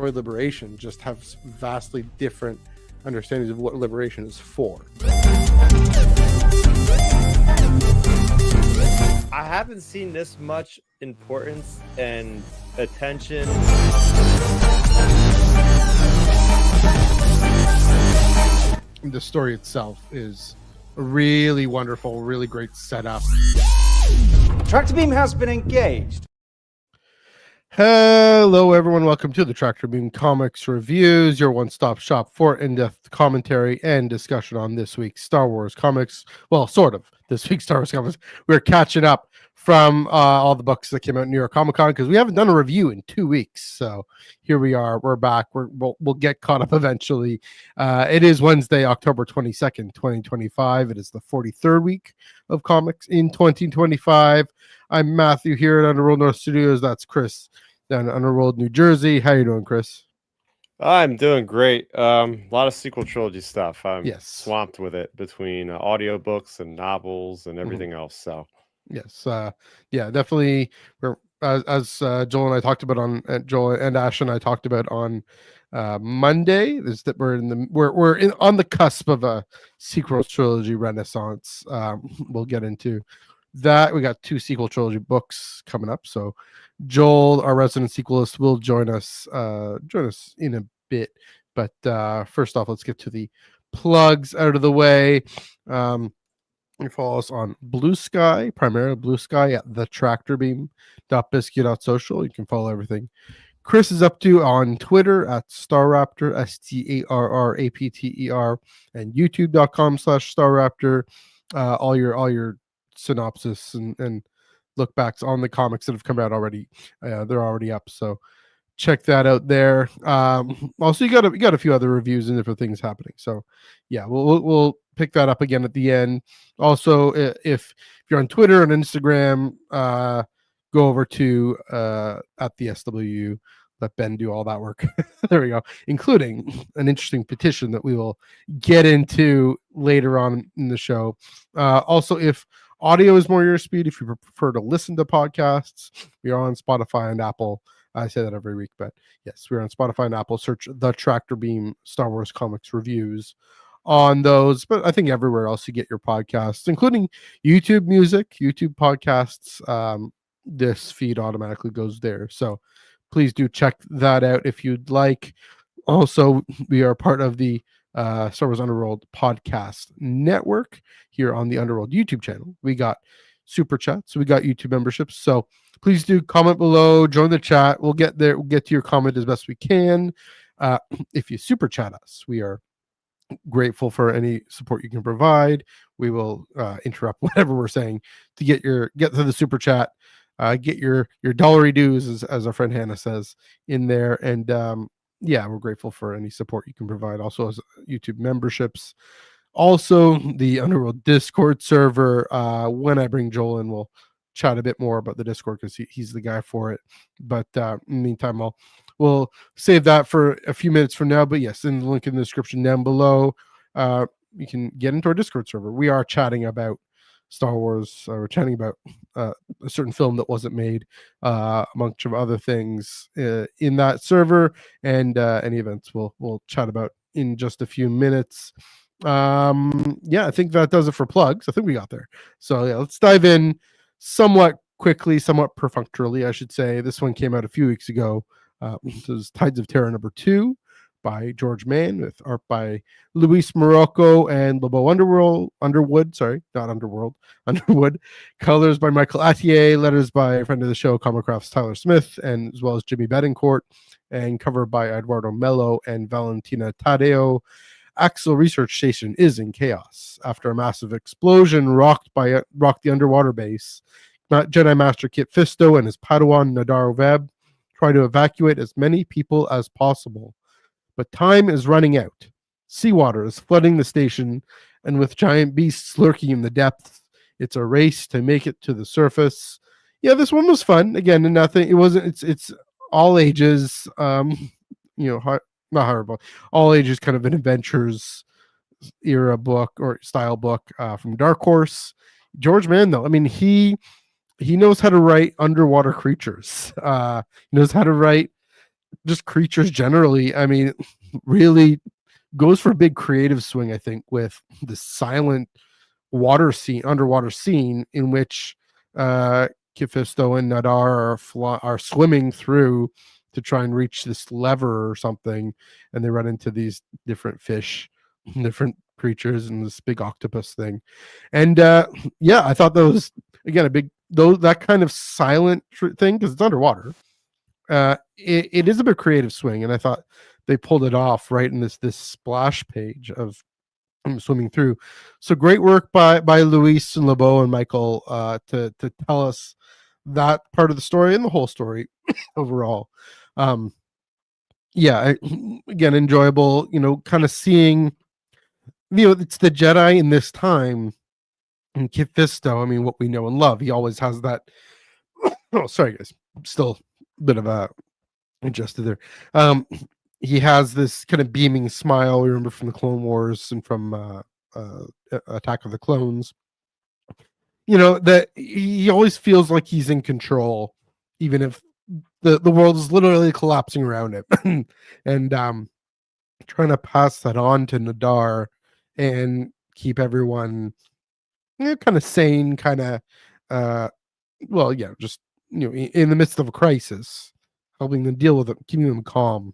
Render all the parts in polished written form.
or liberation just have vastly different understandings of what liberation is for. I haven't seen this much importance and attention. The story itself is a really wonderful, really great setup. Tractor beam has been engaged. Hello, everyone. Welcome to the Tractor Beam Comics Reviews, your one-stop shop for in-depth commentary and discussion on this week's Star Wars comics. Well, sort of. This week's Star Wars comics. We're catching up from all the books that came out at New York Comic Con because we haven't done a review in 2 weeks. So here we are. We're back. We'll get caught up eventually. It is Wednesday, October 22nd, 2025. It is the 43rd week of comics in 2025. I'm Matthew here at Underworld North Studios. That's Chris down in Underworld, New Jersey. How you doing, Chris? I'm doing great. A lot of sequel trilogy stuff. I'm swamped with it between audiobooks and novels and everything else. So yes, definitely. We're as Joel and I talked about on Joel and Ash and I talked about on Monday. Is that we're on the cusp of a sequel trilogy renaissance. We'll get into that. We got 2 sequel trilogy books coming up. So Joel, our resident sequelist, will join us in a bit. But first off, let's get to the plugs out of the way. You follow us on Blue Sky, primarily Blue Sky at thetractorbeam.biscuit.social. You can follow everything Chris is up to on Twitter at StarRaptor, StarRapter, and YouTube.com/StarRaptor. All your synopsis and look backs on the comics that have come out already. They're already up, so check that out there. Also, you got a few other reviews and different things happening. So yeah, we'll pick that up again at the end. Also, if you're on Twitter and Instagram, go over to at the SWU. Let Ben do all that work. There we go, including an interesting petition that we will get into later on in the show. Also, if audio is more your speed, if you prefer to listen to podcasts, we are on Spotify and Apple. I say that every week, but yes, we're on Spotify and Apple. Search the Tractor Beam Star Wars Comics Reviews on those, but I think everywhere else you get your podcasts, including YouTube Music, YouTube Podcasts. This feed automatically goes there. So please do check that out if you'd like. Also, we are part of the Star Wars Underworld podcast network here on the Underworld YouTube channel. We got super chats, we got YouTube memberships. So please do comment below, join the chat. We'll get there. We'll get to your comment as best we can. If you super chat us, we are grateful for any support you can provide. We will interrupt whatever we're saying to get to the super chat. Get your dollary dues, as our friend Hannah says, in there. And we're grateful for any support you can provide. Also, as YouTube memberships. Also, the Underworld Discord server. When I bring Joel in, we'll chat a bit more about the Discord because he's the guy for it. But in the meantime, we'll save that for a few minutes from now. But yes, in the link in the description down below, you can get into our Discord server. We are chatting about Star Wars. We're chatting about a certain film that wasn't made, a bunch of other things in that server, and any events we'll chat about in just a few minutes. I think that does it for plugs. I think we got there. So yeah, let's dive in somewhat quickly, somewhat perfunctorily, I should say. This one came out a few weeks ago. This is Tides of Terror #2 by George Mann, with art by Luis Morocco and Lobo Underwood, colors by Michael Attier, letters by a friend of the show, Comicraft's Tyler Smith, and as well as Jimmy Betancourt, and cover by Eduardo Mello and Valentina Tadeo. Axel Research Station is in chaos after a massive explosion rocked the underwater base. Jedi Master Kit Fisto and his Padawan Nadar Veb try to evacuate as many people as possible. But time is running out. Seawater is flooding the station, and with giant beasts lurking in the depths, it's a race to make it to the surface. Yeah, this one was fun. Again, nothing. It wasn't. It's all ages. Not horrible. All ages, kind of an adventures era book or style book from Dark Horse. George Mann, though, I mean, he knows how to write underwater creatures. He knows how to write just creatures generally. I mean, really goes for a big creative swing, I think, with the silent underwater scene in which Kifisto and Nadar are swimming through to try and reach this lever or something, and they run into these different fish, different creatures, and this big octopus thing. And yeah, I thought that was again a big that kind of silent thing because it's underwater. It is a bit creative swing, and I thought they pulled it off right in this splash page of swimming through. So great work by Luis and LeBeau and Michael to tell us that part of the story and the whole story overall. Yeah, again, enjoyable. Kind of seeing, it's the Jedi in this time. And Kit Fisto, I mean, what we know and love. He always has that. Oh, sorry, guys. Still a bit of a adjusted there. He has this kind of beaming smile. We remember from the Clone Wars and from Attack of the Clones. That he always feels like he's in control, even if the world is literally collapsing around him. And trying to pass that on to Nadar and keep everyone kind of sane, kind of just in the midst of a crisis, helping them deal with it, keeping them calm.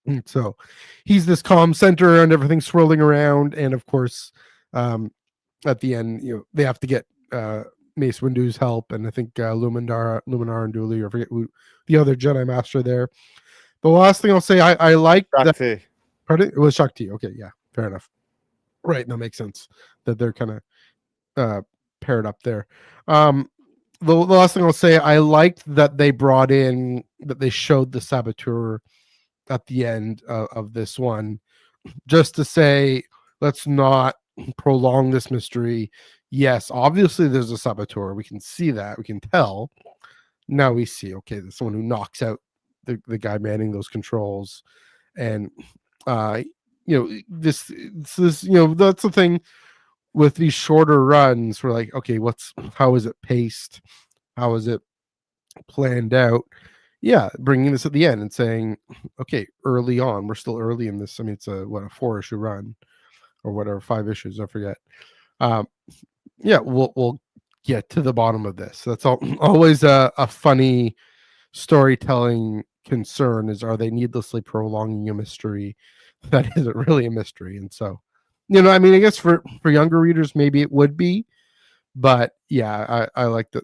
And so he's this calm center and everything swirling around, and of course at the end they have to get Mace Windu's help, and I think Luminar and Dooley, or I forget who the other Jedi Master there. The last thing I'll say, I like that. Pardon? It was Shakti. Okay, yeah, fair enough. Right, that makes sense that they're kind of paired up there. The last thing I'll say, I liked that they showed the saboteur at the end of this one, just to say, let's not prolong this mystery. Yes, obviously there's a saboteur. We can see that. We can tell. Now we see, okay, there's someone who knocks out the guy manning those controls. And this that's the thing with these shorter runs. We're like, okay, how is it paced? How is it planned out? Yeah, bringing this at the end and saying, okay, early on, we're still early in this. I mean, it's a 4-issue run or whatever, 5 issues, I forget. Yeah, we'll get to the bottom of this. That's always a funny storytelling concern, is, are they needlessly prolonging a mystery that isn't really a mystery? And so, I mean, I guess for younger readers, maybe it would be, but yeah, I like the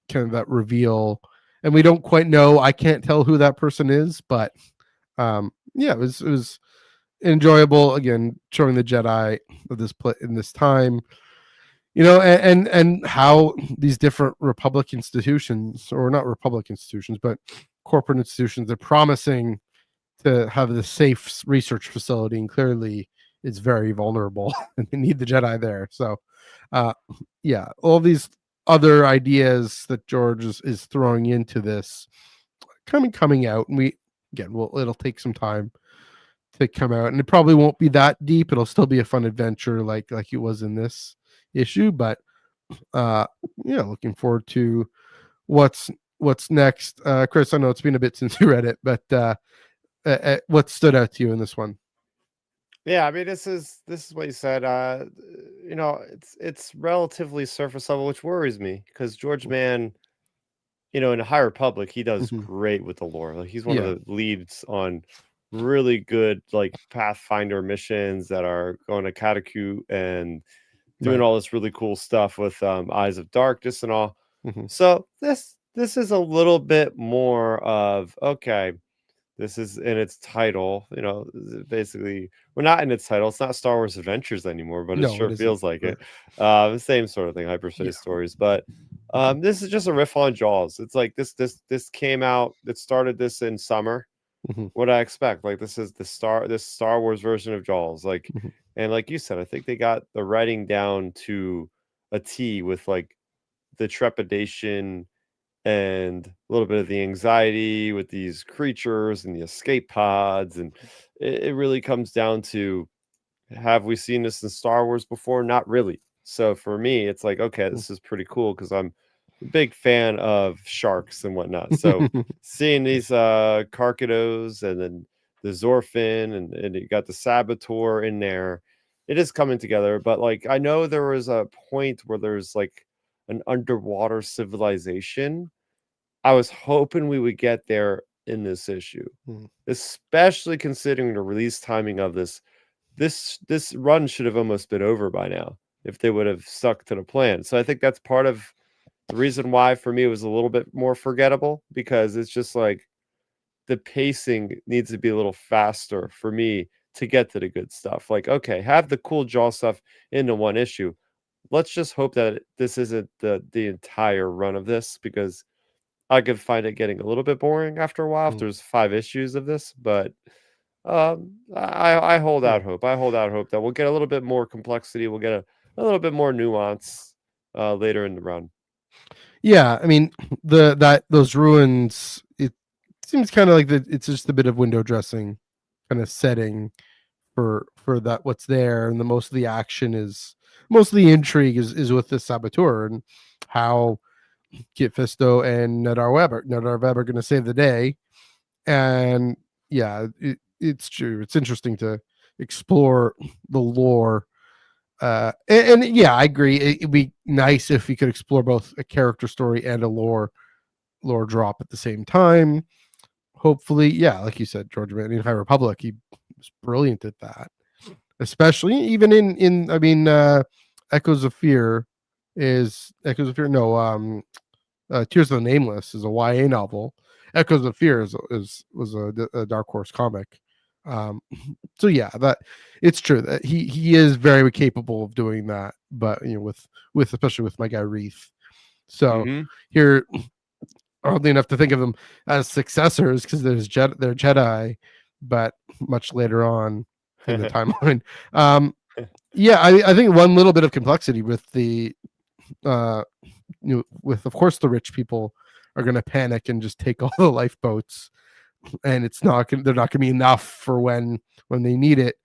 kind of that reveal, and we don't quite know. I can't tell who that person is, but yeah, it was enjoyable. Again, showing the Jedi of this in this time, and how these different Republic institutions, or not Republic institutions, but corporate institutions, are promising to have the safe research facility, and clearly it's very vulnerable and they need the Jedi there. So yeah, all these other ideas that George is throwing into this coming out, and it'll take some time to come out, and it probably won't be that deep. It'll still be a fun adventure like it was in this issue, but yeah, looking forward to what's next. Chris, I know it's been a bit since you read it, but what stood out to you in this one? Yeah, I mean, this is what you said. It's relatively surface level, which worries me, because George Mann, in High Republic, he does great with the lore. Like, he's one of the leads on really good, like, Pathfinder missions that are going to Catacute and doing all this really cool stuff with Eyes of Darkness and all. So this is a little bit more of, okay, this is in its title, basically, we're not in its title. It's not Star Wars Adventures anymore, but it sure feels like it. The same sort of thing, hyperspace stories. But this is just a riff on Jaws. It's like this came out, it started this in summer. What I expect, like, this is this Star Wars version of Jaws, like, and like you said, I think they got the writing down to a T, with like the trepidation and a little bit of the anxiety with these creatures and the escape pods. And it really comes down to, have we seen this in Star Wars before? Not really. So for me, it's like, okay, this is pretty cool, because I'm big fan of sharks and whatnot. So seeing these Karkados and then the Zorfin and you got the Saboteur in there, it is coming together. But like I know there was a point where there's like an underwater civilization. I was hoping we would get there in this issue, especially considering the release timing of this. This run should have almost been over by now if they would have stuck to the plan. So I think that's part of the reason why for me it was a little bit more forgettable, because it's just like the pacing needs to be a little faster for me to get to the good stuff. Like, okay, have the cool Jaw stuff into one issue. Let's just hope that this isn't the entire run of this, because I could find it getting a little bit boring after a while if there's 5 issues of this. But I hold out hope. I hold out hope that we'll get a little bit more complexity. We'll get a little bit more nuance later in the run. Yeah, I mean those ruins. It seems kind of like it's just a bit of window dressing, kind of setting for that what's there, and most of the action is most of the intrigue is with the Saboteur and how Kit Fisto and Nadar Webb are going to save the day. And yeah, it's true. It's interesting to explore the lore. And yeah, I agree. It'd be nice if we could explore both a character story and a lore drop at the same time. Hopefully, yeah, like you said, George Man in High Republic, he was brilliant at that. Especially even in I mean, Echoes of Fear. Tears of the Nameless is a YA novel. Echoes of Fear was a Dark Horse comic. So yeah, that it's true that he is very capable of doing that, but with especially with my guy Reith. So here, oddly enough, to think of them as successors because they're Jedi, but much later on in the timeline. Yeah, I think one little bit of complexity with the with of course the rich people are going to panic and just take all the lifeboats, and they're not going to be enough for when they need it.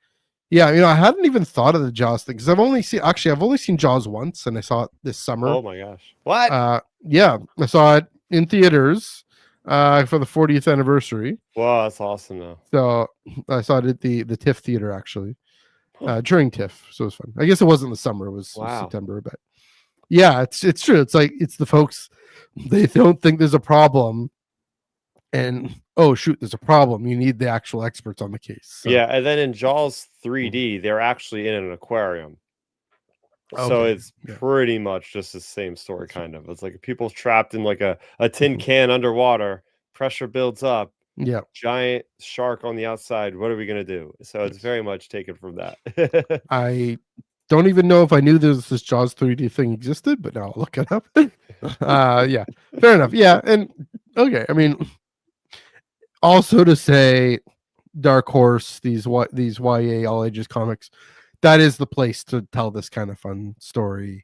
Yeah, I hadn't even thought of the Jaws thing because I've only seen Jaws once, and I saw it this summer. Oh my gosh, what? Yeah, I saw it in theaters for the 40th anniversary. Wow, that's awesome though. So I saw it at the TIFF theater actually during TIFF, so it was fun. I guess it wasn't the summer; it was September, but yeah, it's true. It's like it's the folks, they don't think there's a problem, and oh shoot, there's a problem. You need the actual experts on the case. So. Yeah, and then in Jaws 3D, they're actually in an aquarium. Okay. So it's pretty much just the same story, kind of. It's like people trapped in like a tin can underwater, pressure builds up. Yeah. Giant shark on the outside. What are we going to do? So it's very much taken from that. I don't even know if I knew this Jaws 3D thing existed, but now I'll look it up. Yeah, fair enough. Yeah, and okay. I mean, also to say, Dark Horse, these YA all ages comics, that is the place to tell this kind of fun story.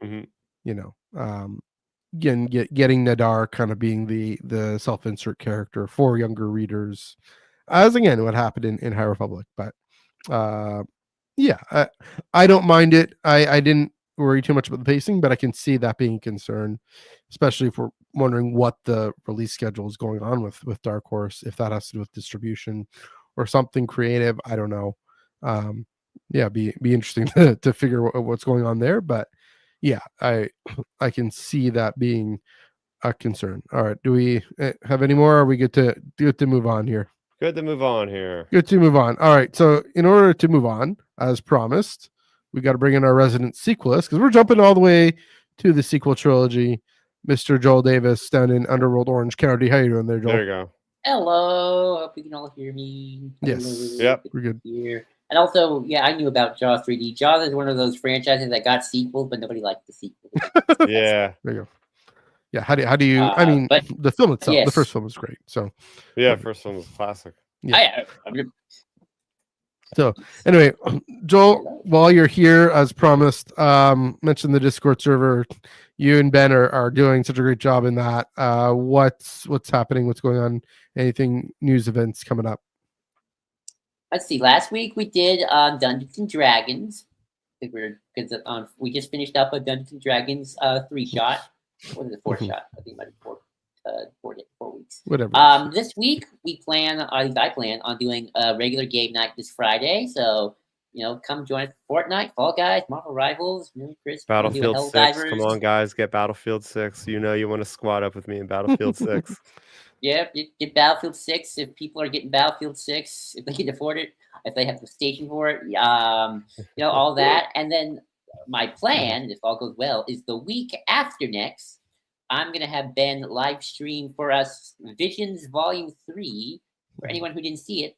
Getting Nadar kind of being the self-insert character for younger readers, as again what happened in High Republic. But yeah, I don't mind it. I didn't worry too much about the pacing, but I can see that being a concern, especially if we're wondering what the release schedule is going on with Dark Horse, if that has to do with distribution or something creative. I don't know. Yeah, be interesting to figure what's going on there. But yeah, I can see that being a concern. All right, do we have any more? Are we good to move on here? Good to move on here. Good to move on. All right, so in order to move on, as promised, we got to bring in our resident sequelist because we're jumping all the way to the sequel trilogy. Mr. Joel Davis down in Underworld, Orange County. How you doing there, Joel? There you go. Hello. Hope you can all hear me. Yes. Hello. Yep. We're good. Here. And also, yeah, I knew about Jaws 3D. Jaws is one of those franchises that got sequels, but nobody liked the sequel. Yeah. There you go. Yeah. How do you? I mean, but, the film itself, yes. The first film was great. So. Yeah, first one was classic. Yeah. So anyway, Joel, while you're here, as promised, mentioned the Discord server. You and Ben are doing such a great job in that. What's happening? What's going on? Anything news events coming up? Let's see. Last week we did Dungeons and Dragons. I think we just finished up a Dungeons and Dragons 3-shot. what is it, 4 shot? I think it might be 4 weeks. Whatever. This week we plan, at least I plan on doing a regular game night this Friday. So, come join us for Fortnite, Fall Guys, Marvel Rivals, Chris. Battlefield 6. Come on, guys, get Battlefield 6. You want to squad up with me in Battlefield 6. Yeah, get Battlefield 6 if people are getting Battlefield 6, if they can afford it, if they have the station for it, all that. And then my plan, if all goes well, is the week after next, I'm going to have Ben live stream for us Visions Volume 3 for anyone who didn't see it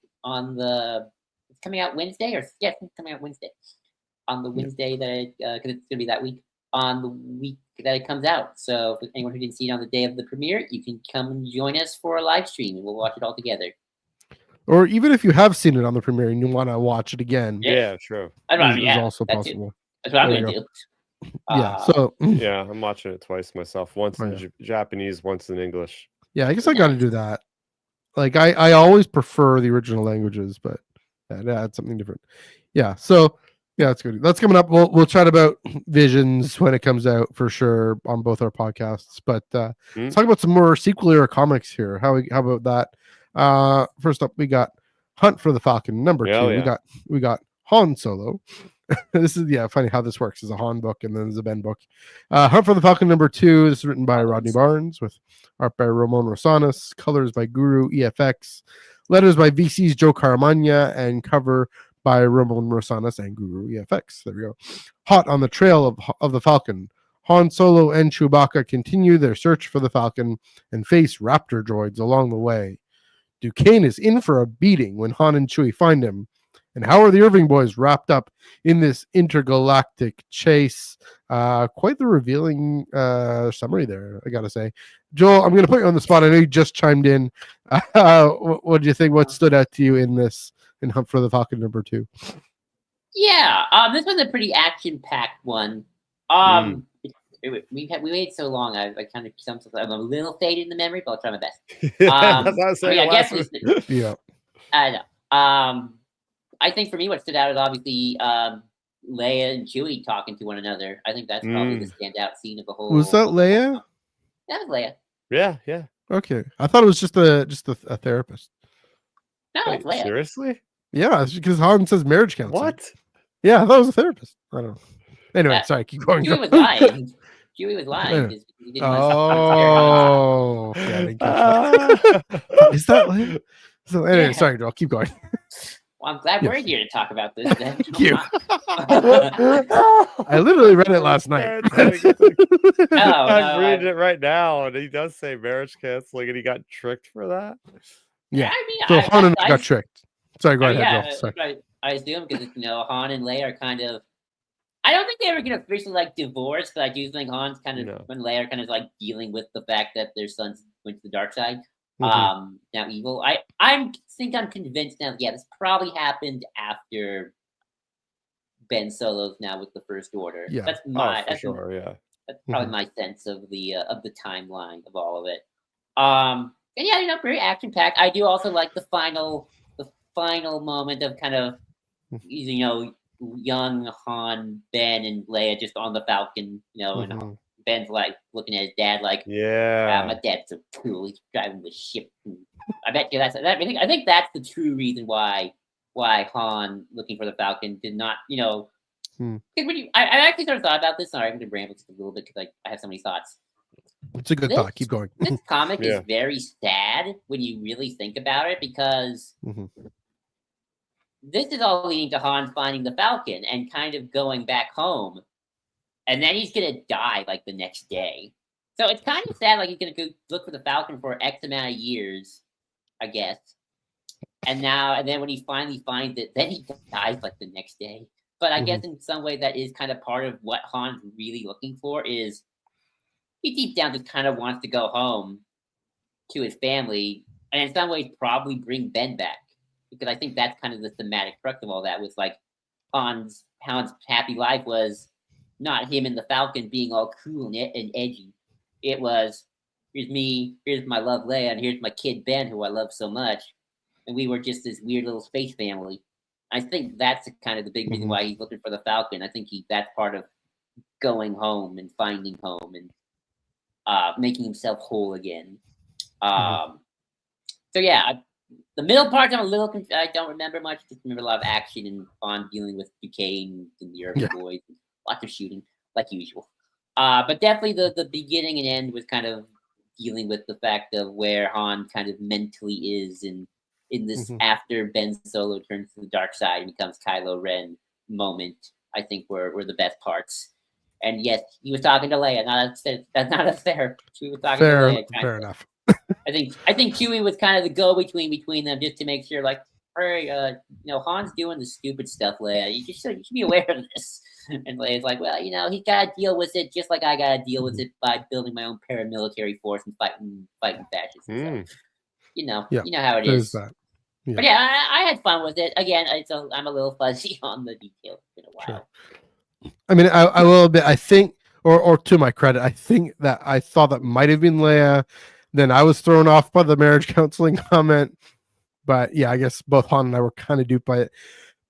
it's coming out Wednesday, it's coming out Wednesday. On the Wednesday that because it's going to be that week, on the week that it comes out. So for anyone who didn't see it on the day of the premiere, you can come and join us for a live stream and we'll watch it all together. Or even if you have seen it on the premiere and you want to watch it again. Yeah, true. It's also possible. That's what I'm going to do. Yeah, I'm watching it twice myself. Once in Japanese, once in English. Yeah, I guess I got to do that. Like I always prefer the original languages, but add something different. Yeah, so that's good. That's coming up. We'll chat about Visions when it comes out for sure on both our podcasts. But let's talk about some more sequel era comics here. How about that? First up, we got Hunt for the Falcon number 2. Yeah. We got Han Solo. This is funny how this works. There's a Han book and then there's a Ben book. Hunt for the Falcon number 2. This is written by Rodney Barnes with art by Ramon Rosanas, colors by Guru EFX, letters by VC's Joe Caramagna, and cover by Ramon Rosanas and Guru EFX. There we go. Hot on the trail of the Falcon, Han Solo and Chewbacca continue their search for the Falcon and face raptor droids along the way. Duquesne is in for a beating when Han and Chewie find him. And how are the Irving boys wrapped up in this intergalactic chase? Quite the revealing summary there, I gotta say. Joel, I'm gonna put you on the spot. I know you just chimed in. What do you think? What stood out to you in Hunt for the Falcon number 2? Yeah, this was a pretty action-packed one. We waited so long. I kind of I'm a little faded in the memory, but I'll try my best. Yeah. I know. I think for me, what stood out is obviously Leia and Chewie talking to one another. I think that's probably the standout scene of the whole. Was that Leia? That was Leia. Yeah. Okay, I thought it was just a therapist. No, it's Leia. Seriously? Yeah, because Han says marriage counselor. What? Yeah, I thought it was a therapist. I don't know. Anyway, sorry, keep going. Chewie was lying. Chewie was lying. Oh, yeah, I didn't catch that. Is that Leia? So anyway, sorry, Joel, keep going. Well, I'm glad we're here to talk about this. Thank you. I literally read it last night. I'm reading it right now, and he does say marriage counseling, and he got tricked for that. Yeah. So Han and I got tricked. Sorry, go ahead, Joel. Sorry. I assume because Han and Leia are kind of. I don't think they were going to officially divorce, but I do think Han's kind of when Leia are kind of dealing with the fact that their sons went to the dark side. Now evil. I'm convinced now. Yeah, this probably happened after Ben Solo's now with the First Order. Yeah, that's that's probably my sense of the timeline of all of it. And very action packed. I do also like the final moment of kind of young Han, Ben, and Leia just on the Falcon. And Ben's looking at his dad wow, my dad's so cool. He's driving the ship. I bet you I think that's the true reason why Han looking for the Falcon did not, I actually sort of thought about this. Sorry, I'm going to ramble just a little bit because I have so many thoughts. It's a good thought. Keep going. This comic is very sad when you really think about it because this is all leading to Han finding the Falcon and kind of going back home. And then he's going to die the next day. So it's kind of sad. He's going to go look for the Falcon for X amount of years, I guess. And then when he finally finds it, then he dies the next day. But I guess in some way that is kind of part of what Han's really looking for is he deep down just kind of wants to go home to his family. And in some ways probably bring Ben back. Because I think that's kind of the thematic crux of all that was Han's happy life was not him and the Falcon being all cool and edgy. It was, here's me, here's my love Leia, and here's my kid Ben, who I love so much. And we were just this weird little space family. I think that's kind of the big reason why he's looking for the Falcon. I think that's part of going home and finding home. And making himself whole again. So yeah, the middle part I'm a little I don't remember much. Just remember a lot of action and on dealing with Duquesne and the Urban Boys, lots of shooting like usual. But definitely the beginning and end was kind of dealing with the fact of where Han kind of mentally is in this after Ben Solo turns to the dark side and becomes Kylo Ren moment. I think were the best parts. And yes, he was talking to Leia. That's not a fair. She was talking to Leia. Fair enough. I think Chewie was kind of the go between them, just to make sure, like, hey, Han's doing the stupid stuff, Leia. You should be aware of this. And Leia's like, well, he's got to deal with it, just like I got to deal with it by building my own paramilitary force and fighting fascists. So, you know how it is. That. Yeah. But yeah, I had fun with it. Again, I'm a little fuzzy on the details. It's been a while. Sure. I mean, I will admit, I think, or to my credit, I think that I thought that might have been Leia. Then I was thrown off by the marriage counseling comment. But yeah, I guess both Han and I were kind of duped by it.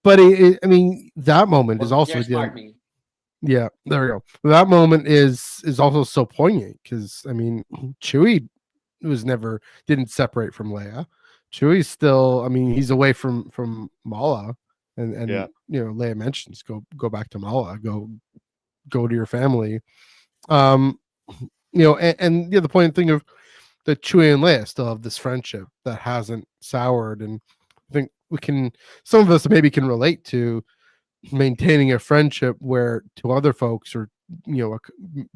But I mean, that moment is also yeah. There we go. That moment is also so poignant because I mean, Chewie didn't separate from Leia. Chewie's still. I mean, he's away from Mala, and Leia mentions go back to Mala. Go to your family. And the point thing of that Chewie and Leia still have this friendship that hasn't soured, and I think some of us maybe can relate to maintaining a friendship where to other folks or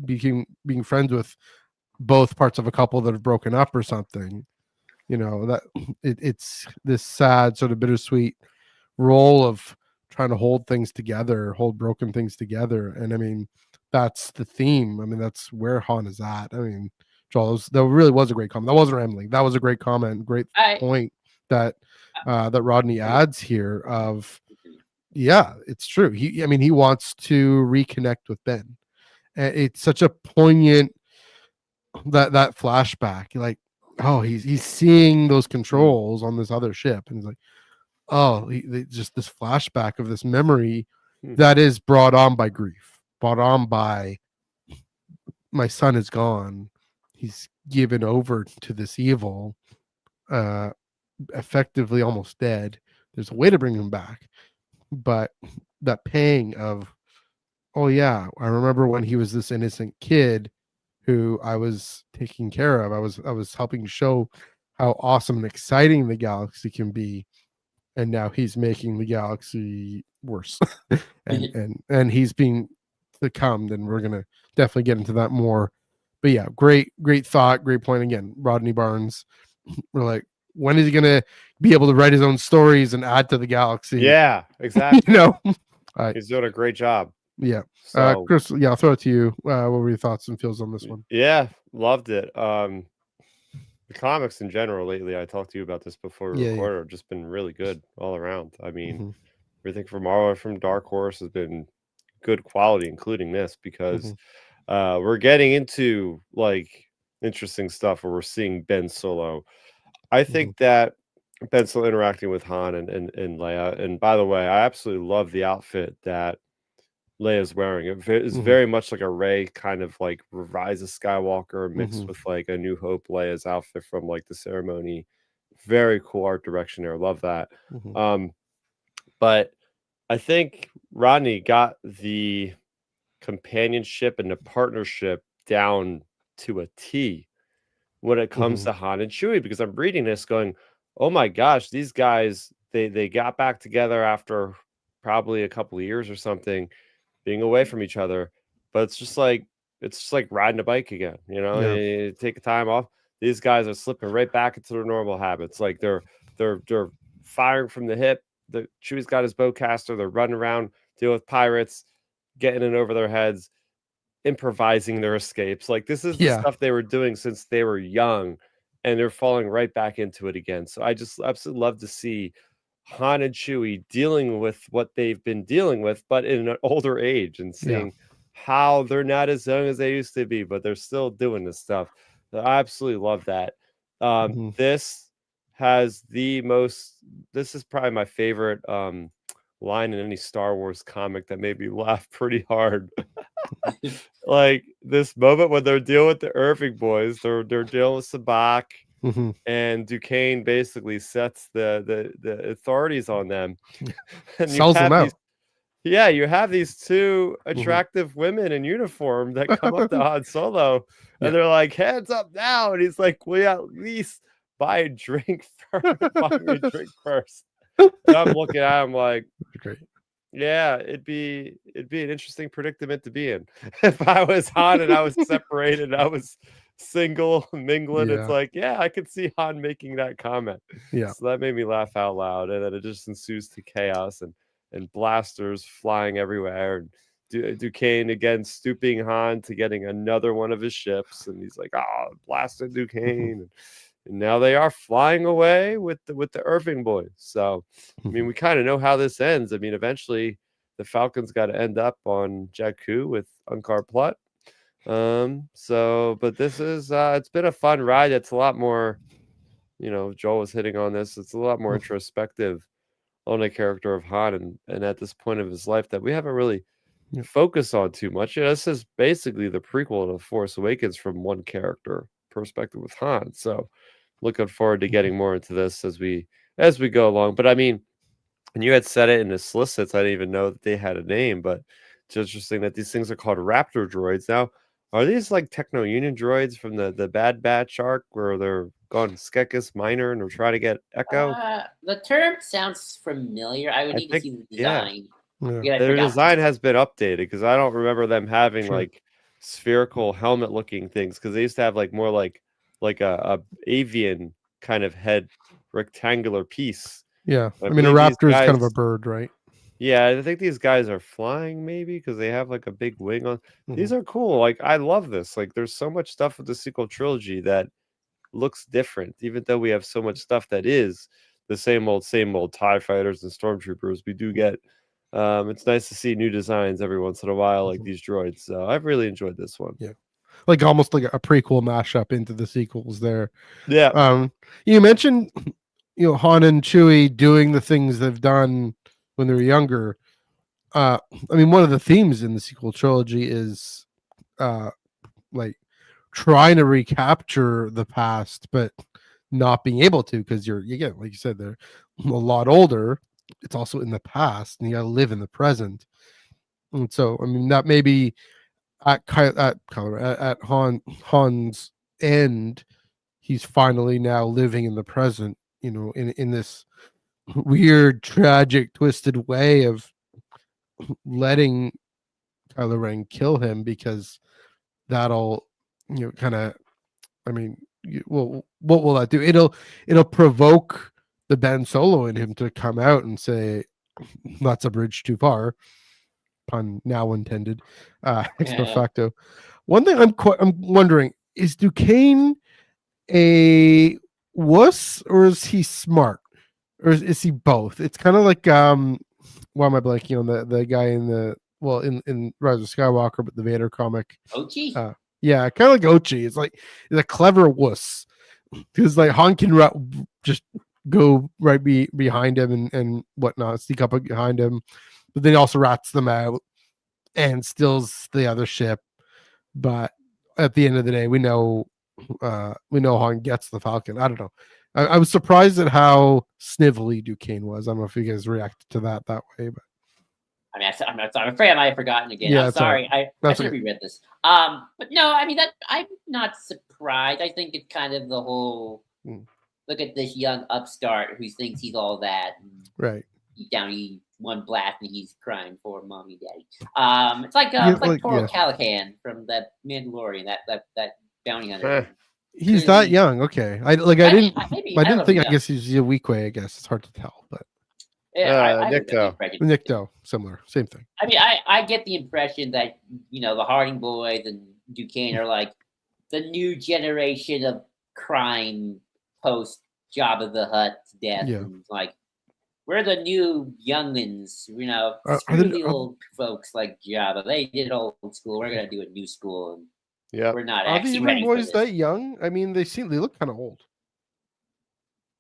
being friends with both parts of a couple that have broken up or something. That it's this sad sort of bittersweet role of trying to hold broken things together, and I mean that's the theme. I mean that's where Han is at. I mean. Charles, that really was a great comment. That wasn't rambling. That was a great comment, great point that Rodney adds here. Of it's true. He wants to reconnect with Ben. And it's such a poignant that flashback. Like, he's seeing those controls on this other ship, and he's like, just this flashback of this memory that is brought on by grief, brought on by my son is gone. He's given over to this evil, effectively almost dead. There's a way to bring him back, but that pang of, I remember when he was this innocent kid who I was taking care of. I was helping show how awesome and exciting the galaxy can be, and now he's making the galaxy worse, and he's being succumbed, and we're gonna definitely get into that more. But yeah, great thought, great point again. Rodney Barnes, we're like, when is he gonna be able to write his own stories and add to the galaxy? Yeah, exactly. He's doing a great job. Yeah. So, Chris, I'll throw it to you. What were your thoughts and feels on this one? Yeah, loved it. The comics in general lately, I talked to you about this before we recorded, have just been really good all around. I mean, everything from Marvel, from Dark Horse has been good quality, including this, because we're getting into like interesting stuff where we're seeing Ben Solo. I think that Ben Solo interacting with Han and Leia, and by the way, I absolutely love the outfit that Leia's wearing. It is very much like a Rey kind of like Rise of Skywalker mixed with like a New Hope Leia's outfit from like the ceremony. Very cool art direction there. Love that. But I think Rodney got the companionship and the partnership down to a T when it comes to Han and Chewie, because I'm reading this going, oh my gosh, these guys, they got back together after probably a couple of years or something, being away from each other. But it's just like riding a bike again, you take a time off. These guys are slipping right back into their normal habits. Like they're firing from the hip. The Chewie's got his bowcaster. They're running around, dealing with pirates, getting in over their heads, improvising their escapes. Like this is the stuff they were doing since they were young, and they're falling right back into it again. So I just absolutely love to see Han and Chewie dealing with what they've been dealing with, but in an older age, and seeing how they're not as young as they used to be, but they're still doing this stuff. So I absolutely love that. This has this is probably my favorite line in any Star Wars comic that made me laugh pretty hard. like this moment when they're dealing with the Irving boys, they're dealing with Sabak, and Duquesne basically sets the authorities on them, and Sells them out. you have these two attractive women in uniform that come up to Han Solo, and they're like, "Hands up now!" And he's like, "We at least buy a drink first. Buy me a drink first." And I'm looking at him like, Great. yeah, it'd be an interesting predicament to be in. If I was Han and I was separated, I was single, mingling. It's like, yeah, I could see Han making that comment. Yeah. So that made me laugh out loud, and then it just ensues to chaos and blasters flying everywhere. And Duquesne again stooping Han to getting another one of his ships, and he's like, "Oh, blasted Duquesne!" And now they are flying away with the Irving boys. So, I mean, we kind of know how this ends. I mean, eventually the Falcons got to end up on Jakku with Unkar Plutt. But this is it's been a fun ride. It's a lot more, Joel was hitting on this. It's a lot more introspective on the character of Han, and at this point of his life that we haven't really focused on too much. This is basically the prequel to Force Awakens from one character perspective with Han. So looking forward to getting more into this as we go along. But I mean, and you had said it in the solicits, I didn't even know that they had a name, but it's interesting that these things are called Raptor droids. Now, are these like Techno Union droids from the Bad Batch arc where they're gone Skekis Minor and they're trying to get Echo? The term sounds familiar. I would need to see the design. Yeah, their design has been updated because I don't remember them having like spherical helmet looking things, because they used to have like more like a avian kind of head rectangular piece. Yeah, I mean a raptor is kind of a bird, right? Yeah, I think these guys are flying maybe because they have like a big wing on. These are cool. Like I love this. Like there's so much stuff with the sequel trilogy that looks different, even though we have so much stuff that is the same old TIE fighters and stormtroopers. We do get it's nice to see new designs every once in a while, like these droids. So I've really enjoyed this one. Yeah, like almost like a prequel mashup into the sequels there. Yeah. You mentioned Han and Chewie doing the things they've done when they were younger. I mean, one of the themes in the sequel trilogy is like trying to recapture the past, but not being able to, because you're, again, like you said, they're a lot older. It's also in the past, and you got to live in the present. And so, I mean, that maybe at Han's end, he's finally now living in the present, in this weird, tragic, twisted way of letting Kylo Ren kill him, because that'll, kind of, I mean, well, what will that do? It'll provoke the Ben Solo in him to come out and say, "That's a bridge too far." Pun now intended. Ex post facto. One thing I'm wondering, is Duquesne a wuss, or is he smart, or is he both? It's kind of like why am I blanking on the guy in in Rise of Skywalker, but the Vader comic? Ochi? Yeah, kind of like Ochi. It's like he's a clever wuss, because like Han can just go right behind him and whatnot, sneak up behind him, but then he also rats them out and steals the other ship. But at the end of the day, we know Han gets the Falcon. I don't know. I was surprised at how snivelly Duquesne was. I don't know if you guys reacted to that way, but I mean, I'm afraid I might have forgotten again. Yeah, I'm sorry. I should have reread this. But no, I mean, that I'm not surprised. I think it's kind of the whole look at this young upstart who thinks he's all that. Right. Deep down, he one blast and he's crying for mommy, daddy. It's like Toro Calican from the Mandalorian, that bounty hunter. He's that young. Okay. I didn't think. I guess he's a Weequay. I guess it's hard to tell, but. Yeah, Nick Doe, similar, same thing. I mean, I get the impression that the Harding boys and Duquesne are like the new generation of crime post Jabba the Hutt's death, and like we're the new youngins, screw the old folks like Jabba. They did old school. We're gonna do a new school, and we're not actually ready for this. Are the boys that young? I mean, they look kind of old.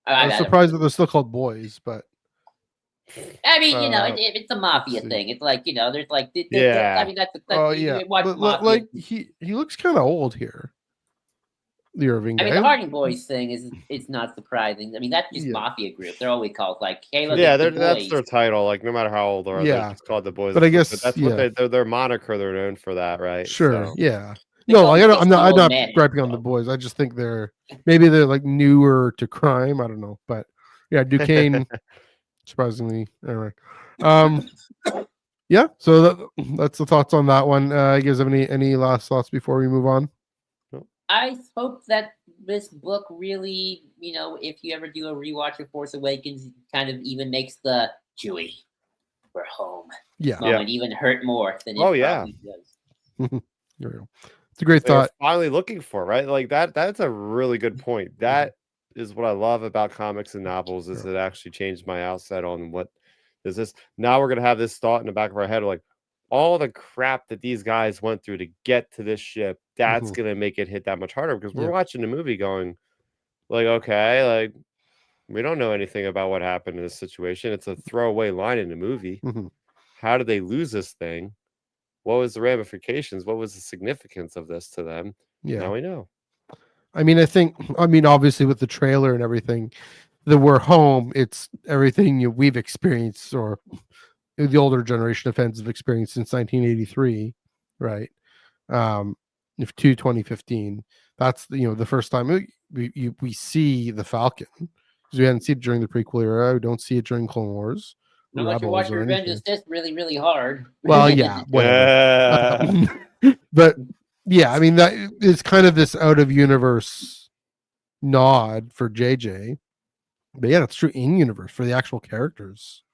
I'm surprised that they're still called boys, but. I mean, it's a mafia thing. It's like, there's like, I mean, that's yeah. watch mafia. Like he looks kind of old here. The Irving guy. I mean, the Harding Boys thing it's not surprising. I mean, that's just mafia group. They're always called like, hey, look, yeah, the that's boys. their title. Like, no matter how old they are, they're just called the boys. But I guess that's what their moniker. They're known for that, right? Sure. So. Yeah. They No, call like, them I'm not 60-year-old griping men, on the boys. I just think maybe they're like newer to crime. I don't know, but yeah, Duquesne, surprisingly. Anyway, yeah. So that's the thoughts on that one. You guys have any last thoughts before we move on? I hope that this book really, if you ever do a rewatch of Force Awakens, kind of even makes the Chewie, we're home moment even hurt more than it probably does. It's a great thought. Finally looking for, right? Like that's a really good point. That is what I love about comics and novels, is it actually changed my outset on what is this. Now we're gonna have this thought in the back of our head, like all the crap that these guys went through to get to this ship, that's gonna make it hit that much harder, because we're watching the movie going like, okay, like we don't know anything about what happened in this situation. It's a throwaway line in the movie. How did they lose this thing? What was the ramifications? What was the significance of this to them? Now we know. I mean, obviously with the trailer and everything, that we're home, it's everything we've experienced, or the older generation of fans have experienced since 1983, right? If to 2015, that's the first time we see the Falcon, because we hadn't seen it during the prequel era. We don't see it during Clone Wars. Unless you're watching Revenge of the Sith really, really hard. Well, yeah, whatever. But yeah, I mean, that is kind of this out of universe nod for JJ. But yeah, that's true in universe for the actual characters.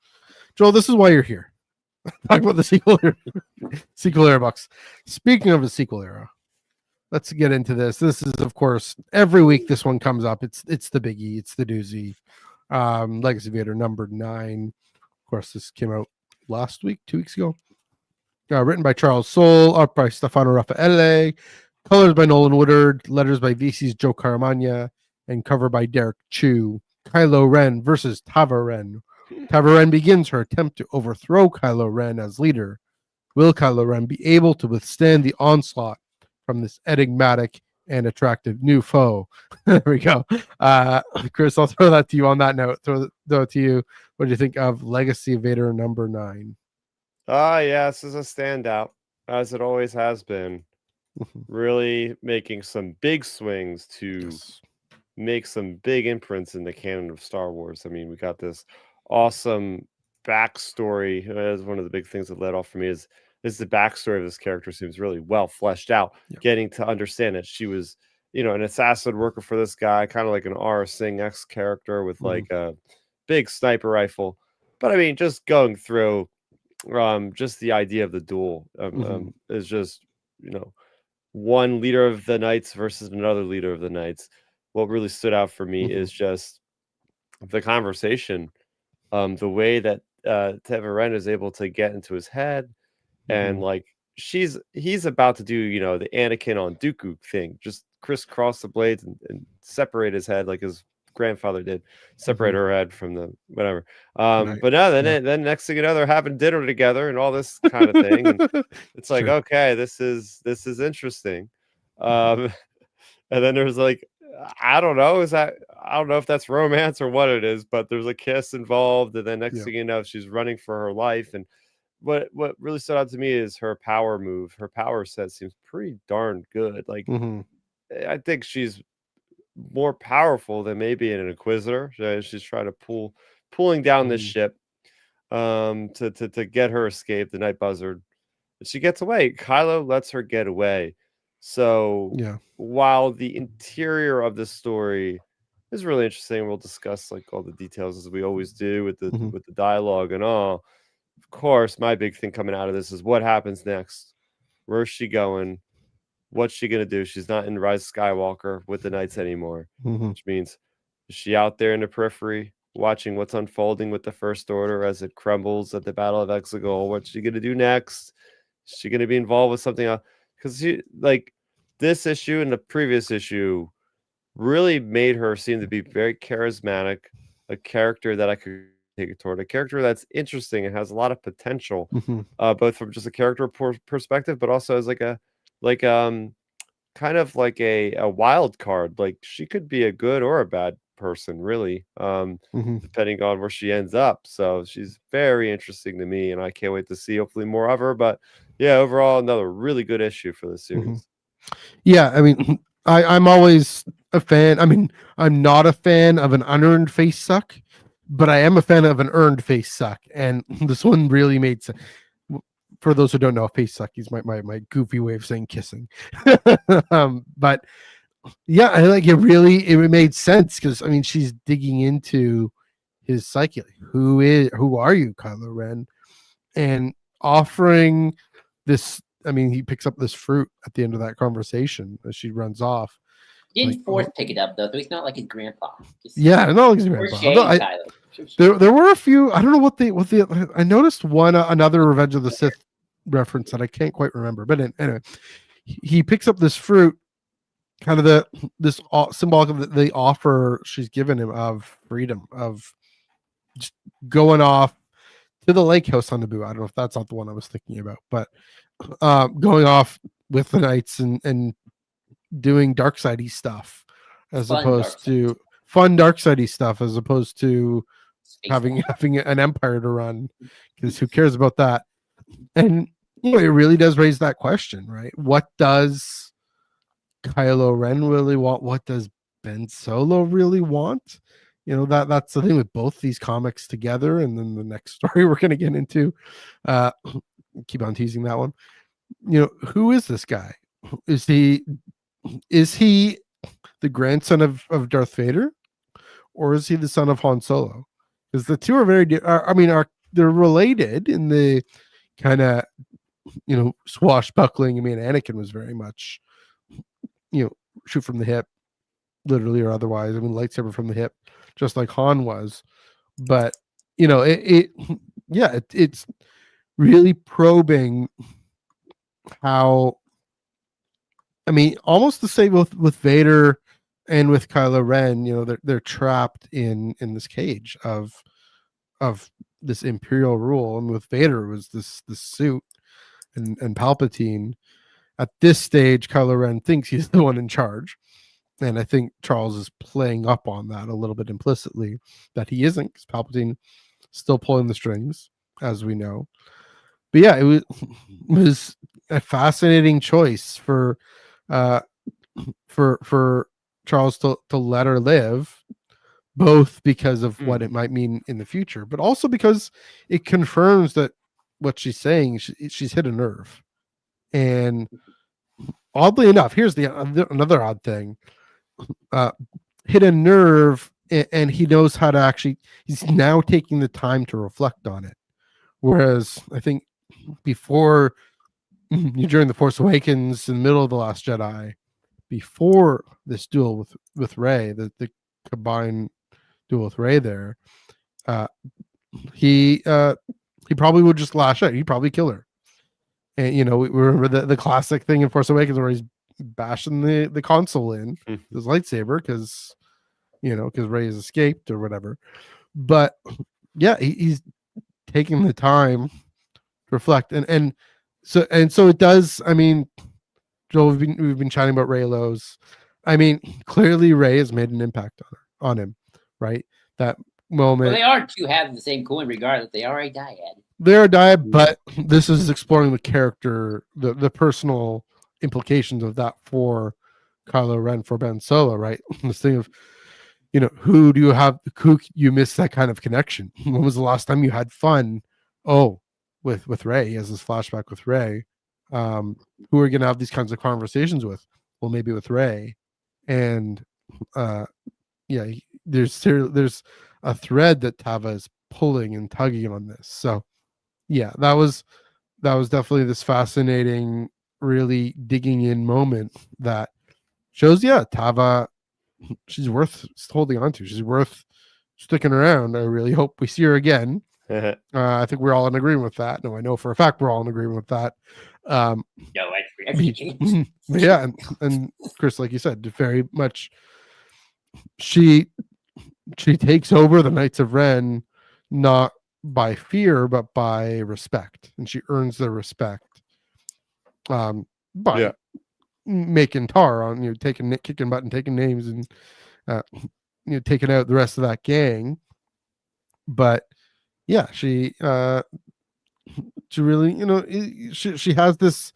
Joel, this is why you're here. Talk about the sequel era books. Speaking of the sequel era, let's get into this. This is, of course, every week this one comes up. It's the biggie. It's the doozy. Legacy Vader number 9. Of course, this came out last week, 2 weeks ago. Written by Charles Soule, art by Stefano Raffaele, colors by Nolan Woodard, letters by VC's Joe Caramagna, and cover by Derek Chu. Kylo Ren versus Tava Ren. Tava Ren begins her attempt to overthrow Kylo Ren as leader. Will Kylo Ren be able to withstand the onslaught from this enigmatic and attractive new foe? There we go. Chris, I'll throw that to you on that note. Throw it to you. What do you think of Legacy Vader number 9? Yes, is a standout, as it always has been. Really making some big swings to make some big imprints in the canon of Star Wars. I mean, we got this awesome backstory. As one of the big things that led off for me is the backstory of this character seems really well fleshed out. Getting to understand that she was, an assassin worker for this guy, kind of like an R. Singh X character with like a big sniper rifle. But I mean, just going through just the idea of the duel is just, one leader of the Knights versus another leader of the Knights. What really stood out for me is just the conversation, the way that Tava Ren is able to get into his head, and like he's about to do, the Anakin on Dooku thing, just crisscross the blades and separate his head like his grandfather did, separate her head from the whatever. But no, then next thing you know, they're having dinner together and all this kind of thing. And it's like, okay, this is interesting. And then there's like, I don't know if that's romance or what it is, but there's a kiss involved, and then next thing you know, she's running for her life. And what really stood out to me is her power move. Her power set seems pretty darn good. Like I think she's more powerful than maybe an Inquisitor. She's trying to pulling down this ship to get her escape, the Night Buzzard. She gets away. Kylo lets her get away. So while the interior of this story is really interesting, we'll discuss like all the details as we always do with the dialogue and all. Of course, my big thing coming out of this is what happens next. Where's she going? What's she gonna do? She's not in Rise of Skywalker with the Knights anymore, which means is she out there in the periphery watching what's unfolding with the First Order as it crumbles at the Battle of Exegol? What's she gonna do next? Is she gonna be involved with something else? Because like this issue and the previous issue really made her seem to be very charismatic, a character that I could take it toward a character that's interesting and has a lot of potential, Mhm. both from just a character perspective, but also as like a kind of like a wild card. Like she could be a good or a bad person, really, Mhm. depending on where she ends up. So she's very interesting to me, and I can't wait to see hopefully more of her. But yeah, overall, another really good issue for the Mhm. series. Yeah, I mean, I'm always a fan. I mean, I'm not a fan of an unearned face suck, but I am a fan of an earned face suck. And this one really made sense. For those who don't know, face suck is my goofy way of saying kissing. But yeah, I like it. Really, it made sense because I mean, she's digging into his psyche. Like, who are you, Kylo Ren? And offering this. I mean, he picks up this fruit at the end of that conversation as she runs off. He didn't Like, force pick it up though, so he's not like his grandpa. Just Yeah, no, he's for grandpa. shade, Although Kylo. there were a few. I don't know what the. I noticed one another Revenge of the Sith reference that I can't quite remember. But anyway, he picks up this fruit, kind of this symbolic of the offer she's given him of freedom, of just going off to the lake house on Naboo. I don't know if that's not the one I was thinking about, but going off with the knights and doing dark sidey stuff as Fun opposed dark to fun dark sidey stuff as opposed to Space having War. an empire to run, because who cares about that? And you know, it really does raise that question, right? What does Kylo Ren really want? What does Ben Solo really want? You know, that's the thing with both these comics together, and then the next story we're going to get into. Keep on teasing that one. You know, who is this guy? Is he the grandson of Darth Vader, or is he the son of Han Solo? Because the two are very, they're related in the kind of, you know, swashbuckling. I mean, Anakin was very much, you know, shoot from the hip, literally or otherwise. I mean, lightsaber from the hip, just like Han was. But you know, it's really probing how. I mean, almost the same with Vader and with Kylo Ren. You know, they're trapped in this cage of this imperial rule, and with Vader it was this suit and Palpatine. At this stage, Kylo Ren thinks he's the one in charge, and I think Charles is playing up on that a little bit implicitly, that he isn't, because Palpatine still pulling the strings, as we know. But yeah, it was a fascinating choice for Charles to let her live, both because of what it might mean in the future, but also because it confirms that what she's saying, she's hit a nerve. And oddly enough, here's another odd thing: hit a nerve, and he knows how to actually. He's now taking the time to reflect on it, whereas I think before, during the Force Awakens, in the middle of the Last Jedi, before this duel with Rey, the combined duel with Rey, there, he probably would just lash out. He'd probably kill her. And you know, we remember the classic thing in Force Awakens where he's bashing the console in his lightsaber because Rey has escaped or whatever. But yeah, he's taking the time to reflect, and so it does. I mean, Joel, we've been chatting about Reylos. I mean, clearly Rey has made an impact on him, right? That moment. Well, they are two halves of the same coin, regardless. They are a dyad. They're a dyad, but this is exploring the character, the personal implications of that for Kylo Ren, for Ben Solo, right? This thing of, you know, who you miss that kind of connection? When was the last time you had fun? Oh, with Rey, he has this flashback with Rey. Who are you gonna have these kinds of conversations with? Well, maybe with Rey. And yeah, there's a thread that Tava is pulling and tugging on this. So yeah, that was definitely this fascinating, really digging in moment that shows, yeah, Tava, she's worth holding on to. She's worth sticking around. I really hope we see her again. I think we're all in agreement with that. No, I know for a fact we're all in agreement with that. No, yeah, and Chris, like you said, very much she takes over the Knights of Ren not by fear, but by respect, and she earns their respect by making tar on kicking butt and taking names and taking out the rest of that gang. But yeah, she really, she has this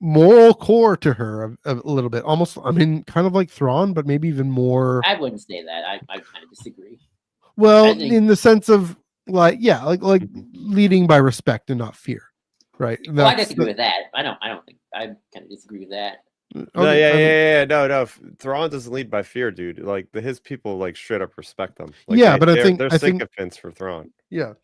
moral core to her a little bit, almost, I mean, kind of like Thrawn, but maybe even more. I wouldn't say that. I kind of disagree. Well, in the sense of like leading by respect and not fear, right? Well, I disagree with that. I don't think I kind of disagree with that. No. Thrawn doesn't lead by fear, dude. Like his people, like straight up respect him. Like, but I think sycophants for Thrawn. Yeah,